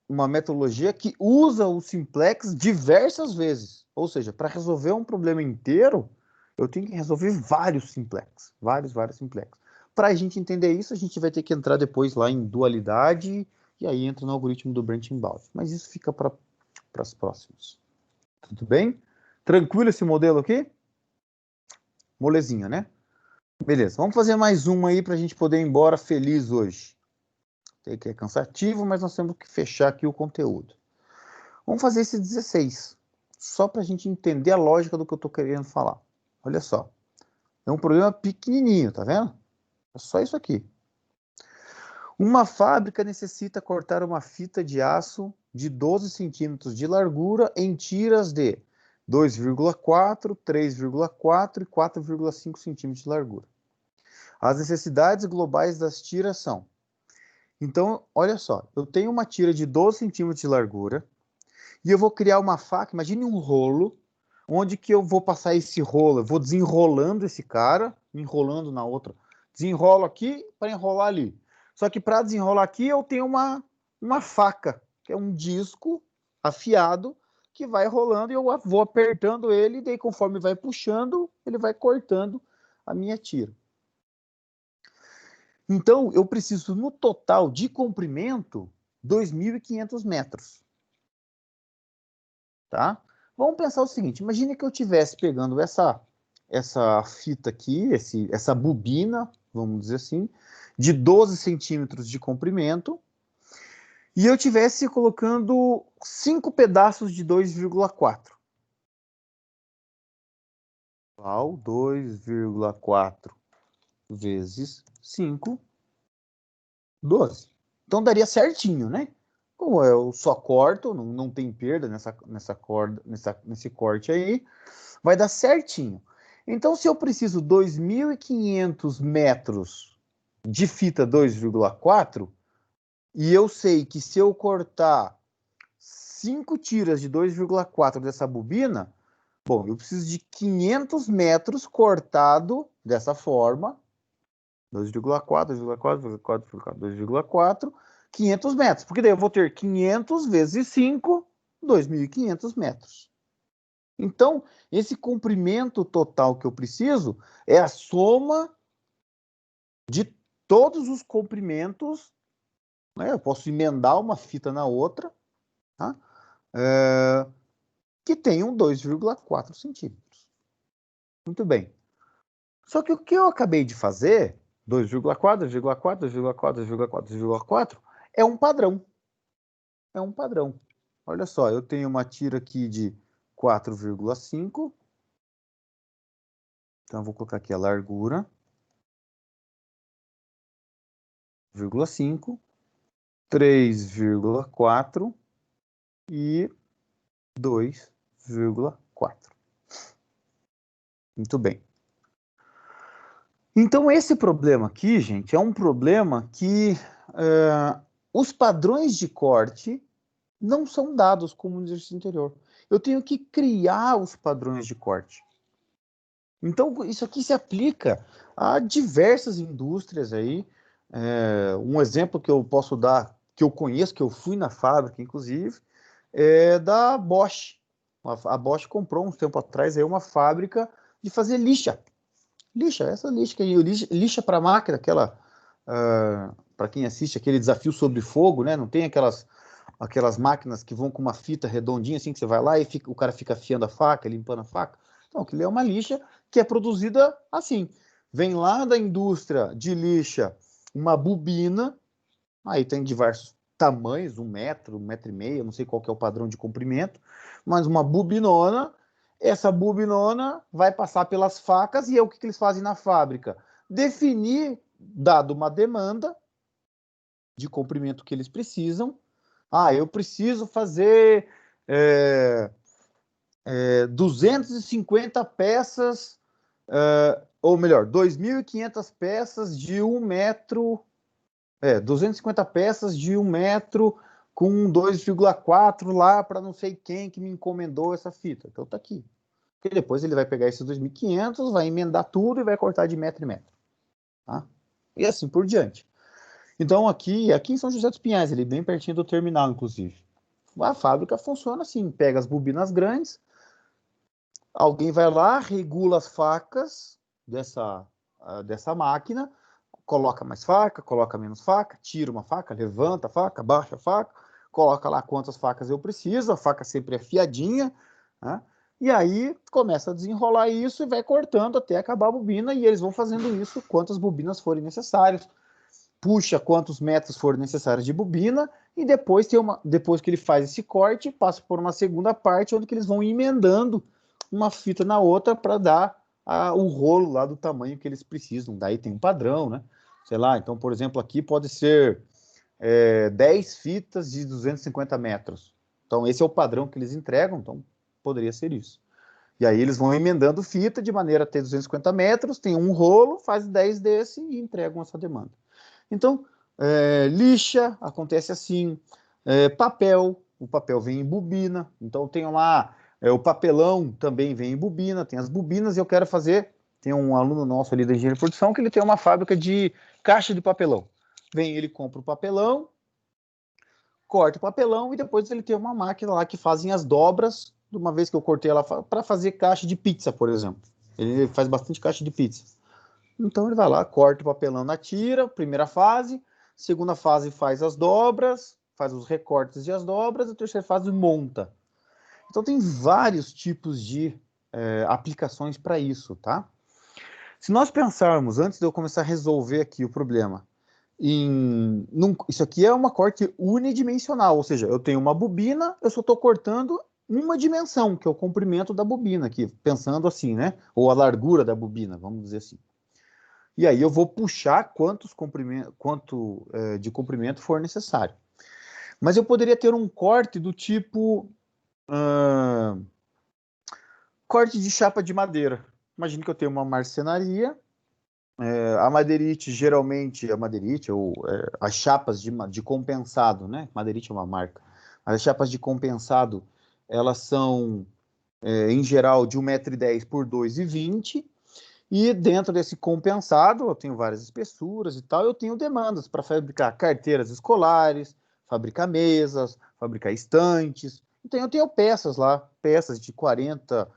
uma metodologia que usa o simplex diversas vezes. Ou seja, para resolver um problema inteiro, eu tenho que resolver vários simplex. Vários simplex. Para a gente entender isso, a gente vai ter que entrar depois lá em dualidade, e aí entra no algoritmo do branch and bound. Mas isso fica para as próximas. Tudo bem? Tranquilo esse modelo aqui? Molezinha, né? Beleza, vamos fazer mais uma aí para a gente poder ir embora feliz hoje. Sei que é cansativo, mas nós temos que fechar aqui o conteúdo. Vamos fazer esse 16. só para a gente entender a lógica do que eu estou querendo falar. Olha só. É um problema pequenininho, tá vendo? É só isso aqui. Uma fábrica necessita cortar uma fita de aço de 12 centímetros de largura em tiras de 2,4, 3,4 e 4,5 centímetros de largura. As necessidades globais das tiras são... Então, olha só, eu tenho uma tira de 12 centímetros de largura e eu vou criar uma faca, imagine um rolo, onde que eu vou passar esse rolo, eu vou desenrolando esse cara, enrolando na outra, desenrolo aqui para enrolar ali. Só que para desenrolar aqui eu tenho uma faca, que é um disco afiado, que vai rolando e eu vou apertando ele, e daí conforme vai puxando, ele vai cortando a minha tira. Então, eu preciso, no total de comprimento, 2.500 metros. Tá? Vamos pensar o seguinte, imagine que eu estivesse pegando essa fita aqui, essa bobina, vamos dizer assim, de 12 centímetros de comprimento, e eu estivesse colocando 5 pedaços de 2,4. 2,4 vezes 5, 12. Então daria certinho, né? Como eu só corto, não tem perda nesse corte aí, vai dar certinho. Então, se eu preciso 2.500 metros de fita 2,4, e eu sei que se eu cortar 5 tiras de 2,4 dessa bobina, bom, eu preciso de 500 metros cortado dessa forma, 2,4, 500 metros, porque daí eu vou ter 500 vezes 5, 2.500 metros. Então, esse comprimento total que eu preciso é a soma de todos os comprimentos, né? Eu posso emendar uma fita na outra, tá? Que tenham 2,4 centímetros. Muito bem. Só que o que eu acabei de fazer, 2,4, 2,4, 2,4, 2,4, 2,4, é um padrão. É um padrão. Olha só, eu tenho uma tira aqui de 4,5. Então, eu vou colocar aqui a largura. 0,5, 3,4 e 2,4. Muito bem. Então, esse problema aqui, gente, é um problema que os padrões de corte não são dados como no exercício anterior. Eu tenho que criar os padrões de corte. Então, isso aqui se aplica a diversas indústrias aí. Um exemplo que eu posso dar, que eu conheço, que eu fui na fábrica, inclusive, é da Bosch. A Bosch comprou um tempo atrás aí uma fábrica de fazer lixa. Lixa, essa lixa que lixa para máquina, aquela, para quem assiste aquele Desafio sobre Fogo, né? Não tem aquelas máquinas que vão com uma fita redondinha assim que você vai lá e o cara fica afiando a faca, limpando a faca. Então, aquilo é uma lixa que é produzida assim. Vem lá da indústria de lixa uma bobina, aí tem diversos tamanhos, 1 metro, 1,5 metro, não sei qual que é o padrão de comprimento, mas uma bobinona, essa bobinona vai passar pelas facas e é o que eles fazem na fábrica? Definir, dado uma demanda de comprimento que eles precisam, eu preciso fazer 250 peças, ou melhor, 2.500 peças de 1 metro, 250 peças de 1 metro com 2,4 lá para não sei quem que me encomendou essa fita. Então tá aqui. Porque depois ele vai pegar esses 2.500, vai emendar tudo e vai cortar de metro em metro. Tá? E assim por diante. Então aqui em São José dos Pinhais, ele bem pertinho do terminal, inclusive. A fábrica funciona assim, pega as bobinas grandes, alguém vai lá, regula as facas dessa máquina, coloca mais faca, coloca menos faca, tira uma faca, levanta a faca, baixa a faca, coloca lá quantas facas eu preciso, a faca sempre é afiadinha, né? E aí começa a desenrolar isso e vai cortando até acabar a bobina, e eles vão fazendo isso quantas bobinas forem necessárias. puxa quantos metros forem necessários de bobina, e depois, depois que ele faz esse corte, passa por uma segunda parte, onde que eles vão emendando uma fita na outra para dar o rolo lá do tamanho que eles precisam. Daí tem um padrão, né? Sei lá, então, por exemplo, aqui pode ser 10 fitas de 250 metros. Então, esse é o padrão que eles entregam, então poderia ser isso. E aí eles vão emendando fita de maneira a ter 250 metros, tem um rolo, faz 10 desse e entregam essa demanda. Então, lixa, acontece assim, papel, o papel vem em bobina, então eu tenho lá, o papelão também vem em bobina, tem as bobinas e eu quero fazer, tem um aluno nosso ali da engenharia de produção que ele tem uma fábrica de caixa de papelão. Vem, ele compra o papelão, corta o papelão e depois ele tem uma máquina lá que fazem as dobras, de uma vez que eu cortei ela para fazer caixa de pizza, por exemplo. Ele faz bastante caixa de pizza. Então ele vai lá, corta o papelão na tira, primeira fase, segunda fase faz as dobras, faz os recortes e as dobras, a terceira fase monta. Então tem vários tipos de aplicações para isso, tá? Se nós pensarmos, antes de eu começar a resolver aqui o problema, isso aqui é uma corte unidimensional, ou seja, eu tenho uma bobina, eu só estou cortando uma dimensão, que é o comprimento da bobina aqui, pensando assim, né? Ou a largura da bobina, vamos dizer assim. E aí eu vou puxar quanto de comprimento for necessário. Mas eu poderia ter um corte do tipo corte de chapa de madeira. Imagine que eu tenho uma marcenaria, a madeirite, geralmente, ou as chapas de compensado, né? Madeirite é uma marca. As chapas de compensado, elas são, em geral, de 1,10 m por 2,20 m. E dentro desse compensado, eu tenho várias espessuras e tal, eu tenho demandas para fabricar carteiras escolares, fabricar mesas, fabricar estantes. Então eu tenho peças lá, peças de 40,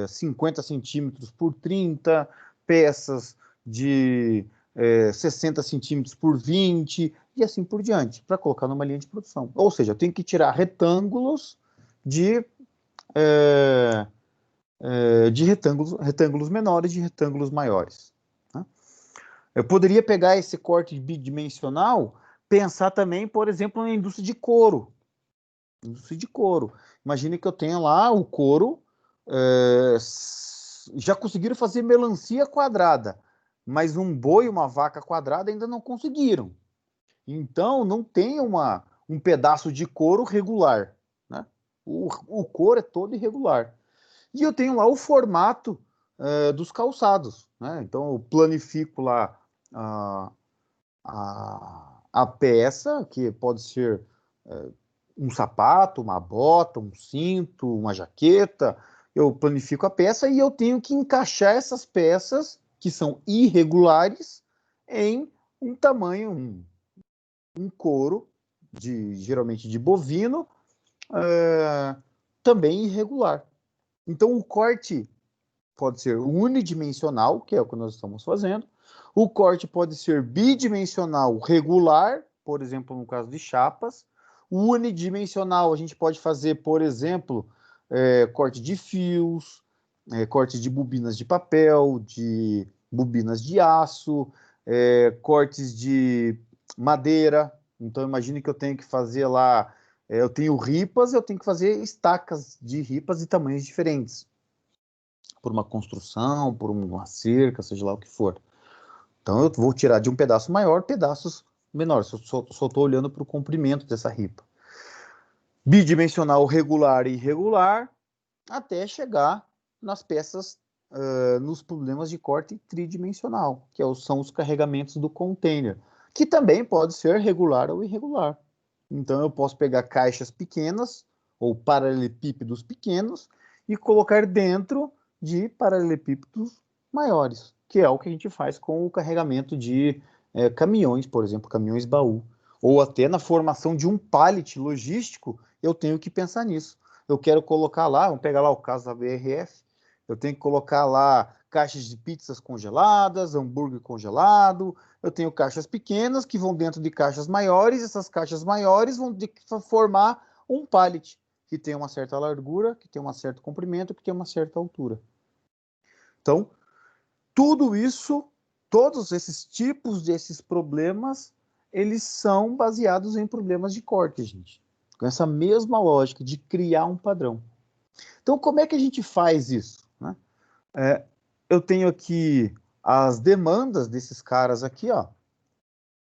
50 centímetros por 30, peças de 60 centímetros por 20 e assim por diante, para colocar numa linha de produção. Ou seja, eu tenho que tirar retângulos de retângulos menores de retângulos maiores. Né? Eu poderia pegar esse corte bidimensional, pensar também, por exemplo, na indústria de couro. Indústria de couro. Imagine que eu tenha lá o couro, já conseguiram fazer melancia quadrada, mas um boi e uma vaca quadrada ainda não conseguiram. Então, não tem um pedaço de couro regular. Né? O couro é todo irregular. E eu tenho lá o formato dos calçados, né? Então eu planifico lá a peça, que pode ser um sapato, uma bota, um cinto, uma jaqueta. Eu planifico a peça e eu tenho que encaixar essas peças, que são irregulares, em um tamanho, um couro, geralmente de bovino, também irregular. Então o corte pode ser unidimensional, que é o que nós estamos fazendo. O corte pode ser bidimensional regular, por exemplo, no caso de chapas. O unidimensional a gente pode fazer, por exemplo, corte de fios, corte de bobinas de papel, de bobinas de aço, cortes de madeira. Então, imagine que eu tenho que fazer lá, eu tenho ripas, eu tenho que fazer estacas de ripas de tamanhos diferentes, por uma construção, por uma cerca, seja lá o que for. Então eu vou tirar de um pedaço maior, pedaços menores. Eu só estou olhando para o comprimento dessa ripa. Bidimensional regular e irregular, até chegar nas peças, nos problemas de corte tridimensional, que são os carregamentos do container, que também pode ser regular ou irregular. Então eu posso pegar caixas pequenas ou paralelepípedos pequenos e colocar dentro de paralelepípedos maiores, que é o que a gente faz com o carregamento de caminhões, por exemplo, caminhões baú. Ou até na formação de um pallet logístico, eu tenho que pensar nisso. Eu quero colocar lá, vamos pegar lá o caso da BRF, eu tenho que colocar lá caixas de pizzas congeladas, hambúrguer congelado, eu tenho caixas pequenas que vão dentro de caixas maiores, essas caixas maiores vão formar um pallet, que tem uma certa largura, que tem um certo comprimento, que tem uma certa altura. Então, tudo isso, todos esses tipos desses problemas eles são baseados em problemas de corte, gente. Com essa mesma lógica de criar um padrão. Então, como é que a gente faz isso, né? Eu tenho aqui as demandas desses caras aqui, ó.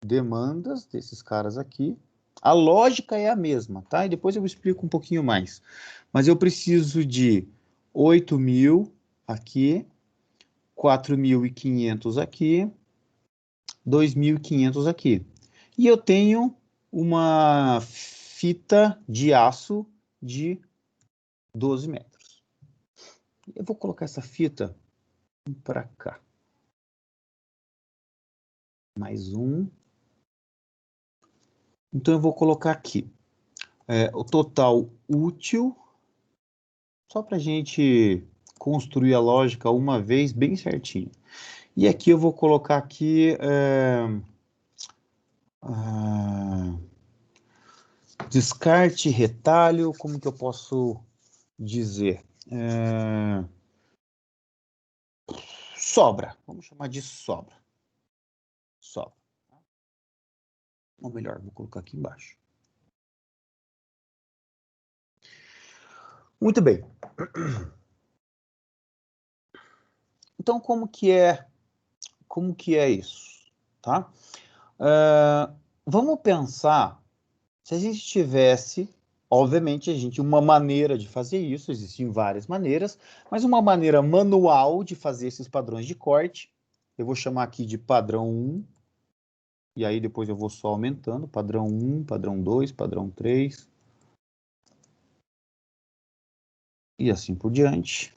Demandas desses caras aqui. A lógica é a mesma, tá? E depois eu explico um pouquinho mais. Mas eu preciso de 8.000 aqui, 4.500 aqui, 2.500 aqui. E eu tenho uma fita de aço de 12 metros. Eu vou colocar essa fita para cá. Mais um. Então eu vou colocar aqui o total útil, só para a gente construir a lógica uma vez bem certinho. E aqui eu vou colocar aqui descarte, retalho, como que eu posso dizer? Sobra, vamos chamar de sobra. Sobra. Ou melhor, vou colocar aqui embaixo. Muito bem. Então, como que é isso, tá? Vamos pensar, se a gente tivesse, obviamente, uma maneira de fazer isso, existem várias maneiras, mas uma maneira manual de fazer esses padrões de corte, eu vou chamar aqui de padrão 1, e aí depois eu vou só aumentando, padrão 1, padrão 2, padrão 3, e assim por diante.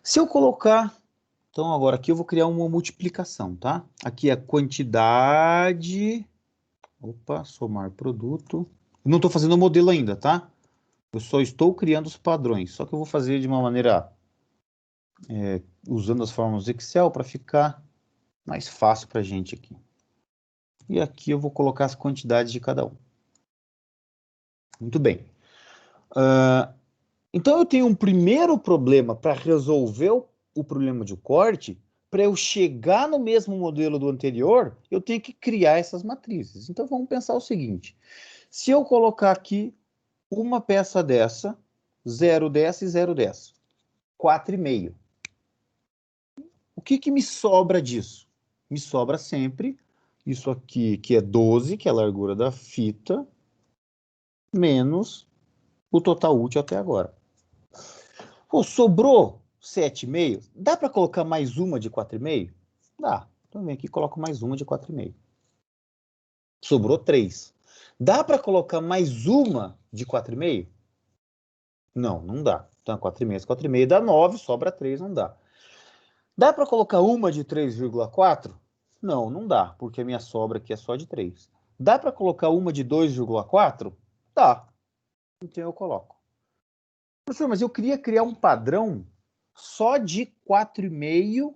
Se eu colocar, então agora aqui eu vou criar uma multiplicação, tá? Aqui é a quantidade, somar produto. Eu não estou fazendo o modelo ainda, tá? Eu só estou criando os padrões, só que eu vou fazer de uma maneira, usando as fórmulas do Excel para ficar mais fácil para a gente aqui. E aqui eu vou colocar as quantidades de cada um. Muito bem. Então eu tenho um primeiro problema para resolver o problema de corte. Para eu chegar no mesmo modelo do anterior, eu tenho que criar essas matrizes. Então vamos pensar o seguinte. Se eu colocar aqui uma peça dessa, 0 dessa e 0 dessa, 4,5. O que me sobra disso? Me sobra sempre isso aqui, que é 12, que é a largura da fita, menos o total útil até agora. Pô, sobrou 7,5. Dá para colocar mais uma de 4,5? Dá. Então vem aqui e coloco mais uma de 4,5. Sobrou 3. Dá para colocar mais uma de 4,5? Não, não dá. Então 4,5, 4,5 dá 9, sobra 3, não dá. Dá para colocar uma de 3,4? Não, não dá, porque a minha sobra aqui é só de 3. Dá para colocar uma de 2,4? Dá. Então eu coloco. Professor, mas eu queria criar um padrão só de 4,5,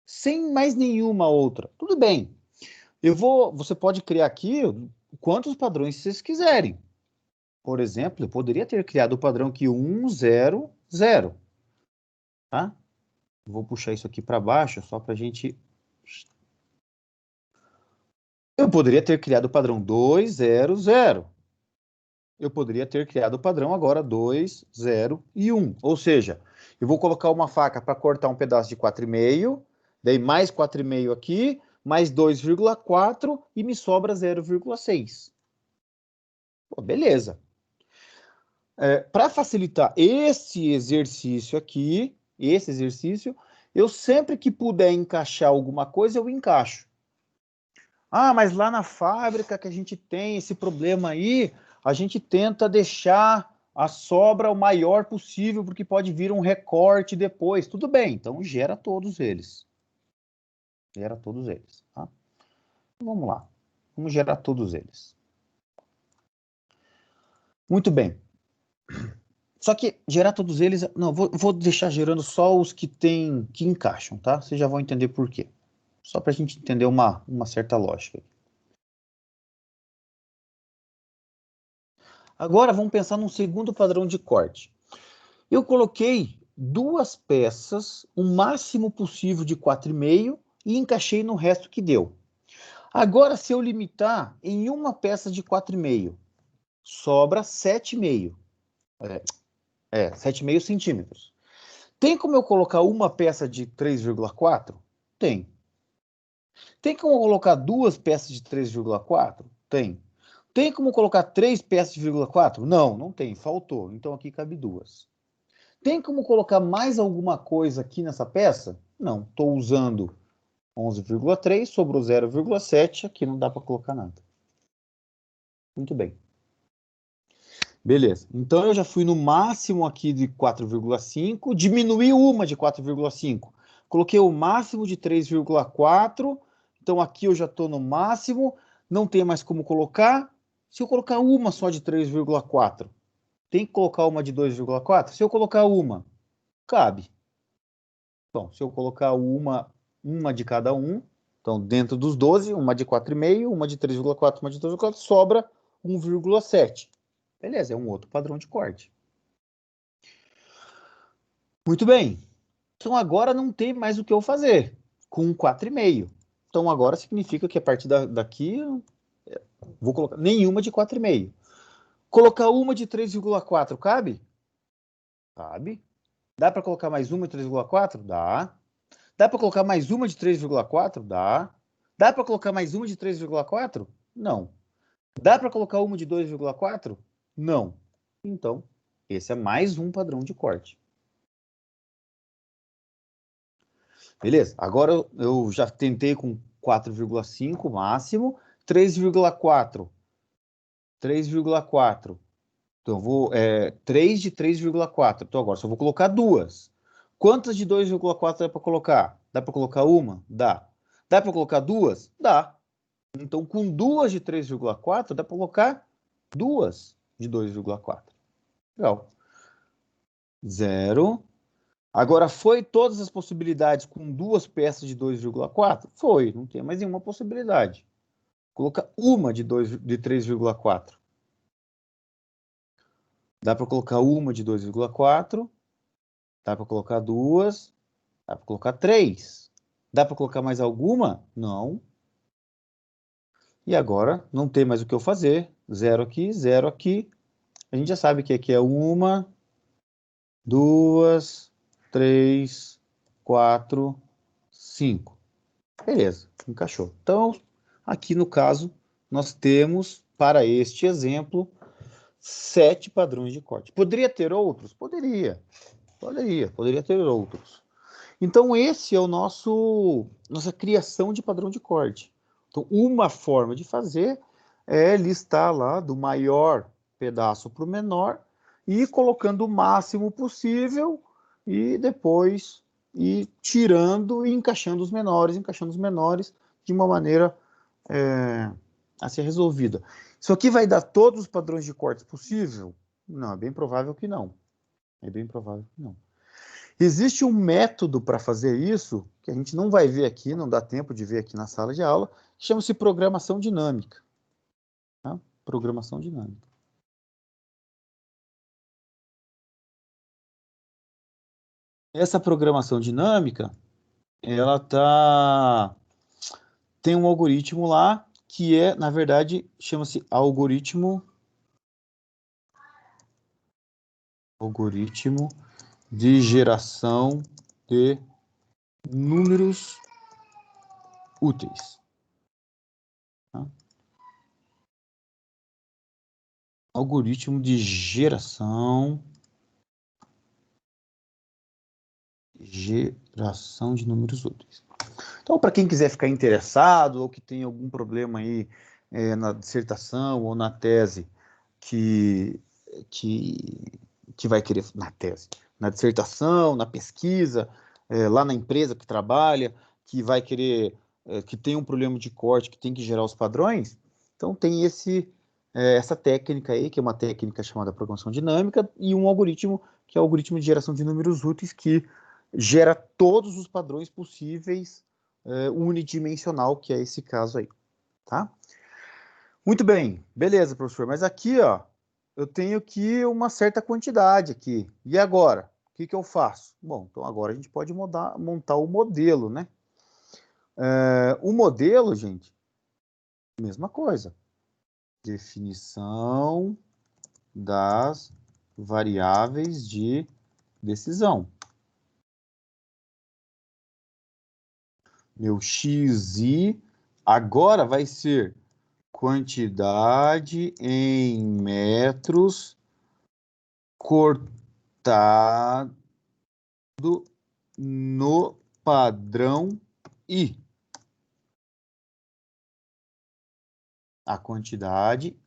sem mais nenhuma outra. Tudo bem. Você pode criar aqui quantos padrões vocês quiserem. Por exemplo, eu poderia ter criado o padrão aqui 1, 0, 0. Tá? Vou puxar isso aqui para baixo, só para a gente... Eu poderia ter criado o padrão 2, 0, 0. Eu poderia ter criado o padrão agora 2, 0 e 1. Ou seja, eu vou colocar uma faca para cortar um pedaço de 4,5, daí mais 4,5 aqui, mais 2,4 e me sobra 0,6. Beleza. Para facilitar esse exercício aqui, eu sempre que puder encaixar alguma coisa, eu encaixo. Ah, mas lá na fábrica que a gente tem esse problema aí, a gente tenta deixar a sobra o maior possível, porque pode vir um recorte depois. Tudo bem, então gera todos eles. Gera todos eles. Tá? Vamos lá. Vamos gerar todos eles. Muito bem. Só que gerar todos eles... Não, vou deixar gerando só os que encaixam, tá? Vocês já vão entender por quê. Só para a gente entender uma certa lógica. Agora vamos pensar num segundo padrão de corte. Eu coloquei duas peças, o máximo possível de 4,5 e encaixei no resto que deu. Agora, se eu limitar em uma peça de 4,5, sobra 7,5. 7,5 centímetros. Tem como eu colocar uma peça de 3,4? Tem. Tem como eu colocar duas peças de 3,4? Tem. Tem como colocar três peças de 0,4? Não, não tem, faltou. Então aqui cabe duas. Tem como colocar mais alguma coisa aqui nessa peça? Não, estou usando 11,3, sobrou 0,7, aqui não dá para colocar nada. Muito bem. Beleza, então eu já fui no máximo aqui de 4,5, diminui uma de 4,5. Coloquei o máximo de 3,4, então aqui eu já estou no máximo, não tem mais como colocar. Se eu colocar uma só de 3,4, tem que colocar uma de 2,4? Se eu colocar uma, cabe. Bom, se eu colocar uma de cada um, então dentro dos 12, uma de 4,5, uma de 3,4, uma de 2,4, sobra 1,7. Beleza, é um outro padrão de corte. Muito bem. Então agora não tem mais o que eu fazer com 4,5. Então agora significa que a partir daqui vou colocar nenhuma de 4,5. Colocar uma de 3,4 cabe? Cabe. Dá para colocar mais uma de 3,4? Dá. Dá para colocar mais uma de 3,4? Dá. Dá para colocar mais uma de 3,4? Não. Dá para colocar uma de 2,4? Não. Então, esse é mais um padrão de corte. Beleza? Agora eu já tentei com 4,5 máximo, 3,4. 3,4. Então, eu vou 3 de 3,4. Então, agora só vou colocar duas. Quantas de 2,4 dá para colocar? Dá para colocar uma? Dá. Dá para colocar duas? Dá. Então, com duas de 3,4, dá para colocar duas de 2,4. Legal. 0. Agora, foi todas as possibilidades com duas peças de 2,4? Foi, não tem mais nenhuma possibilidade. Coloca uma de 3,4. Dá para colocar uma de 2,4. Dá para colocar duas. Dá para colocar três. Dá para colocar mais alguma? Não. E agora, não tem mais o que eu fazer. Zero aqui, zero aqui. A gente já sabe que aqui é uma, duas, três, quatro, cinco. Beleza, encaixou. Então, aqui no caso, nós temos, para este exemplo, 7 padrões de corte. Poderia ter outros? Poderia. Poderia ter outros. Então, esse é o nossa criação de padrão de corte. Então, uma forma de fazer é listar lá do maior pedaço para o menor e ir colocando o máximo possível e depois ir tirando e encaixando os menores de uma maneira a ser resolvida. Isso aqui vai dar todos os padrões de corte possível? Não, é bem provável que não. É bem provável que não. Existe um método para fazer isso, que a gente não vai ver aqui, não dá tempo de ver aqui na sala de aula, que chama-se programação dinâmica. Tá? Programação dinâmica. Essa programação dinâmica, ela tem um algoritmo lá que na verdade, chama-se algoritmo de geração de números úteis. Tá? Algoritmo de geração de números úteis. Então, para quem quiser ficar interessado ou que tem algum problema aí na dissertação ou na tese que vai querer, na tese, na dissertação, na pesquisa, lá na empresa que trabalha, que vai querer, que tem um problema de corte, que tem que gerar os padrões, então tem essa técnica aí, que é uma técnica chamada programação dinâmica, e um algoritmo, que é o algoritmo de geração de números úteis, que gera todos os padrões possíveis unidimensional, que é esse caso aí, tá? Muito bem, beleza, professor, mas aqui, ó, eu tenho aqui uma certa quantidade aqui, e agora? O que eu faço? Bom, então agora a gente pode montar o modelo, né? O modelo, gente, Mesma coisa. Definição das variáveis de decisão. Meu xi agora vai ser quantidade em metros cortado no padrão I. A quantidade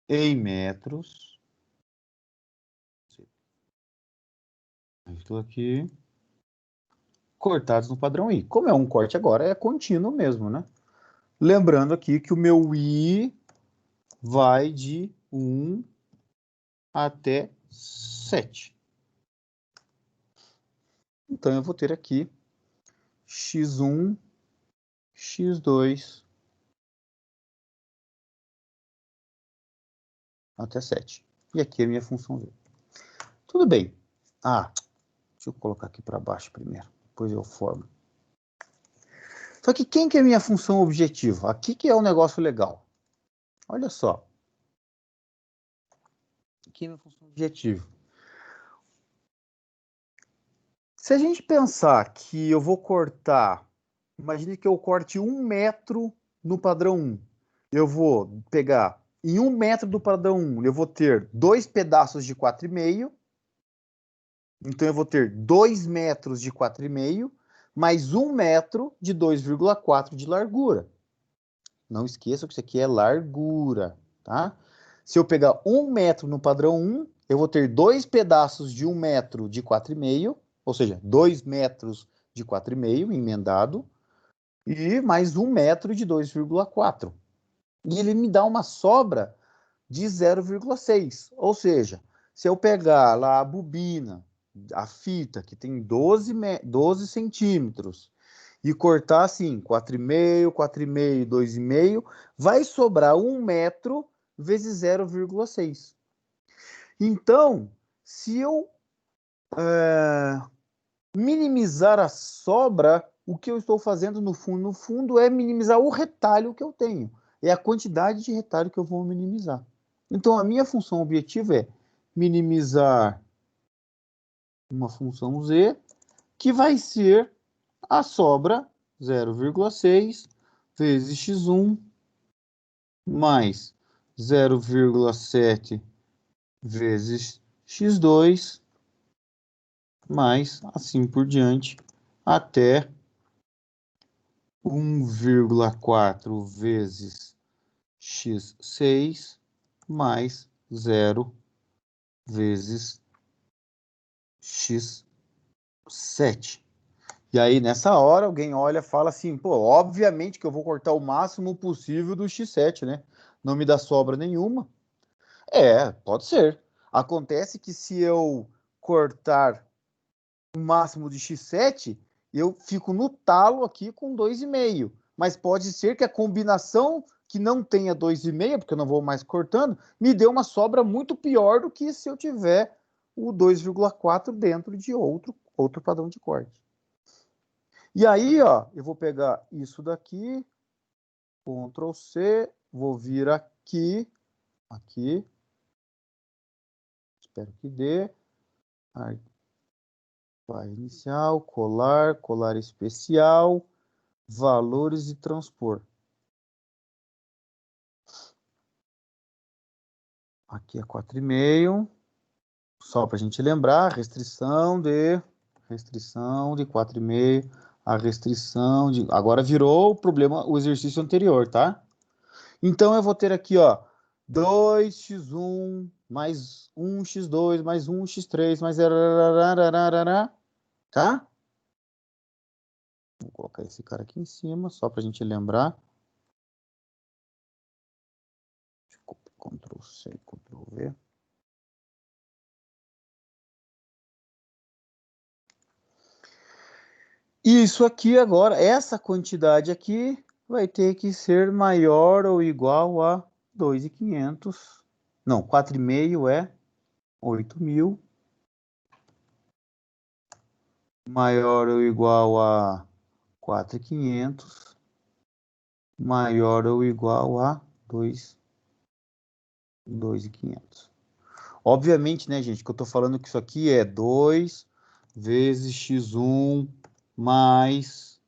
em metros. Estou aqui. Cortados no padrão I. Como é um corte agora, é contínuo mesmo, né? Lembrando aqui que o meu I vai de 1 até 7. Então, eu vou ter aqui x1, x2 até 7. E aqui é a minha função Z. Tudo bem. Ah, deixa eu colocar aqui para baixo primeiro. Depois eu formo. Só que quem que é a minha função objetiva? Aqui que é um negócio legal. Olha só. Aqui é a minha função objetiva. Se a gente pensar que eu vou cortar, imagine que eu corte 1 metro no padrão 1. Eu vou pegar, em 1 metro do padrão 1, eu vou ter 2 pedaços de 4,5. Então, eu vou ter 2 metros de 4,5, mais 1 metro de 2,4 de largura. Não esqueça que isso aqui é largura, tá? Se eu pegar 1 metro no padrão 1, eu vou ter 2 pedaços de 1 metro de 4,5, ou seja, 2 metros de 4,5 emendado, e mais 1 metro de 2,4. E ele me dá uma sobra de 0,6. Ou seja, se eu pegar lá a bobina, a fita, que tem 12 centímetros, e cortar assim, 4,5, 4,5, 2,5, vai sobrar 1 metro vezes 0,6. Então, se eu minimizar a sobra, o que eu estou fazendo no fundo é minimizar o retalho que eu tenho. É a quantidade de retalho que eu vou minimizar. Então, a minha função objetiva é minimizar uma função z, que vai ser a sobra 0,6 vezes x1 mais 0,7 vezes x2 mais assim por diante até 1,4 vezes x6 mais 0 vezes x7. E aí, nessa hora, alguém olha e fala assim, pô, obviamente que eu vou cortar o máximo possível do x7, né? Não me dá sobra nenhuma. É, pode ser. Acontece que se eu cortar o máximo de x7, eu fico no talo aqui com 2,5. Mas pode ser que a combinação que não tenha 2,5, porque eu não vou mais cortando, me dê uma sobra muito pior do que se eu tiver o 2,4 dentro de outro padrão de corte. E aí, ó, eu vou pegar isso daqui, Ctrl C, vou vir aqui, espero que dê, vai inicial, colar especial, valores e transpor. Aqui é 4,5, só para a gente lembrar, restrição de 4,5, a restrição de... Agora virou o problema, o exercício anterior, tá? Então, eu vou ter aqui, ó, 2x1 mais 1x2 mais 1x3 mais... Tá? Vou colocar esse cara aqui em cima, só para a gente lembrar. Ctrl C, Ctrl V. Isso aqui agora, essa quantidade aqui vai ter que ser maior ou igual a 2.500. Não, 4,5 é 8.000. Maior ou igual a 4.500. maior ou igual a 2.500. Obviamente, né, gente, que eu tô falando que isso aqui é 2 vezes x1 mais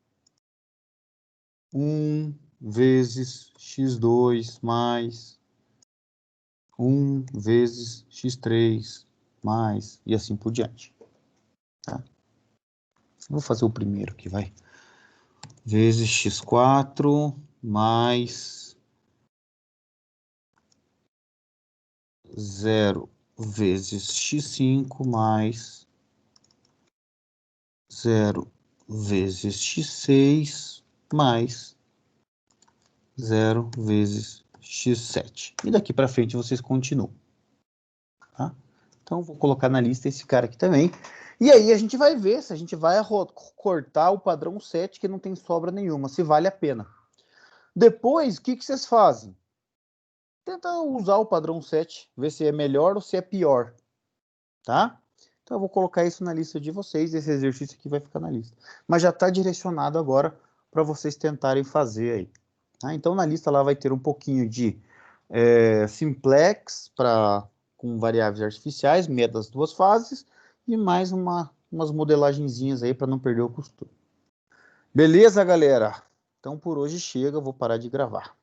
1 vezes x2 mais 1 vezes x3 mais e assim por diante. Tá? Vou fazer o primeiro aqui, vai. Vezes x4 mais 0 vezes x5 mais 0 vezes x6 mais 0 vezes x7. E daqui para frente vocês continuam. Tá? Então, vou colocar na lista esse cara aqui também. E aí a gente vai ver se a gente vai cortar o padrão 7, que não tem sobra nenhuma, se vale a pena. Depois, o que vocês fazem? Tenta usar o padrão 7, ver se é melhor ou se é pior. Tá? Então, eu vou colocar isso na lista de vocês. Esse exercício aqui vai ficar na lista. Mas já está direcionado agora para vocês tentarem fazer aí. Tá? Então, na lista lá vai ter um pouquinho de simplex com variáveis artificiais, meia das duas fases, e mais umas modelagenzinhas aí para não perder o costume. Beleza, galera? Então, por hoje chega. Eu vou parar de gravar.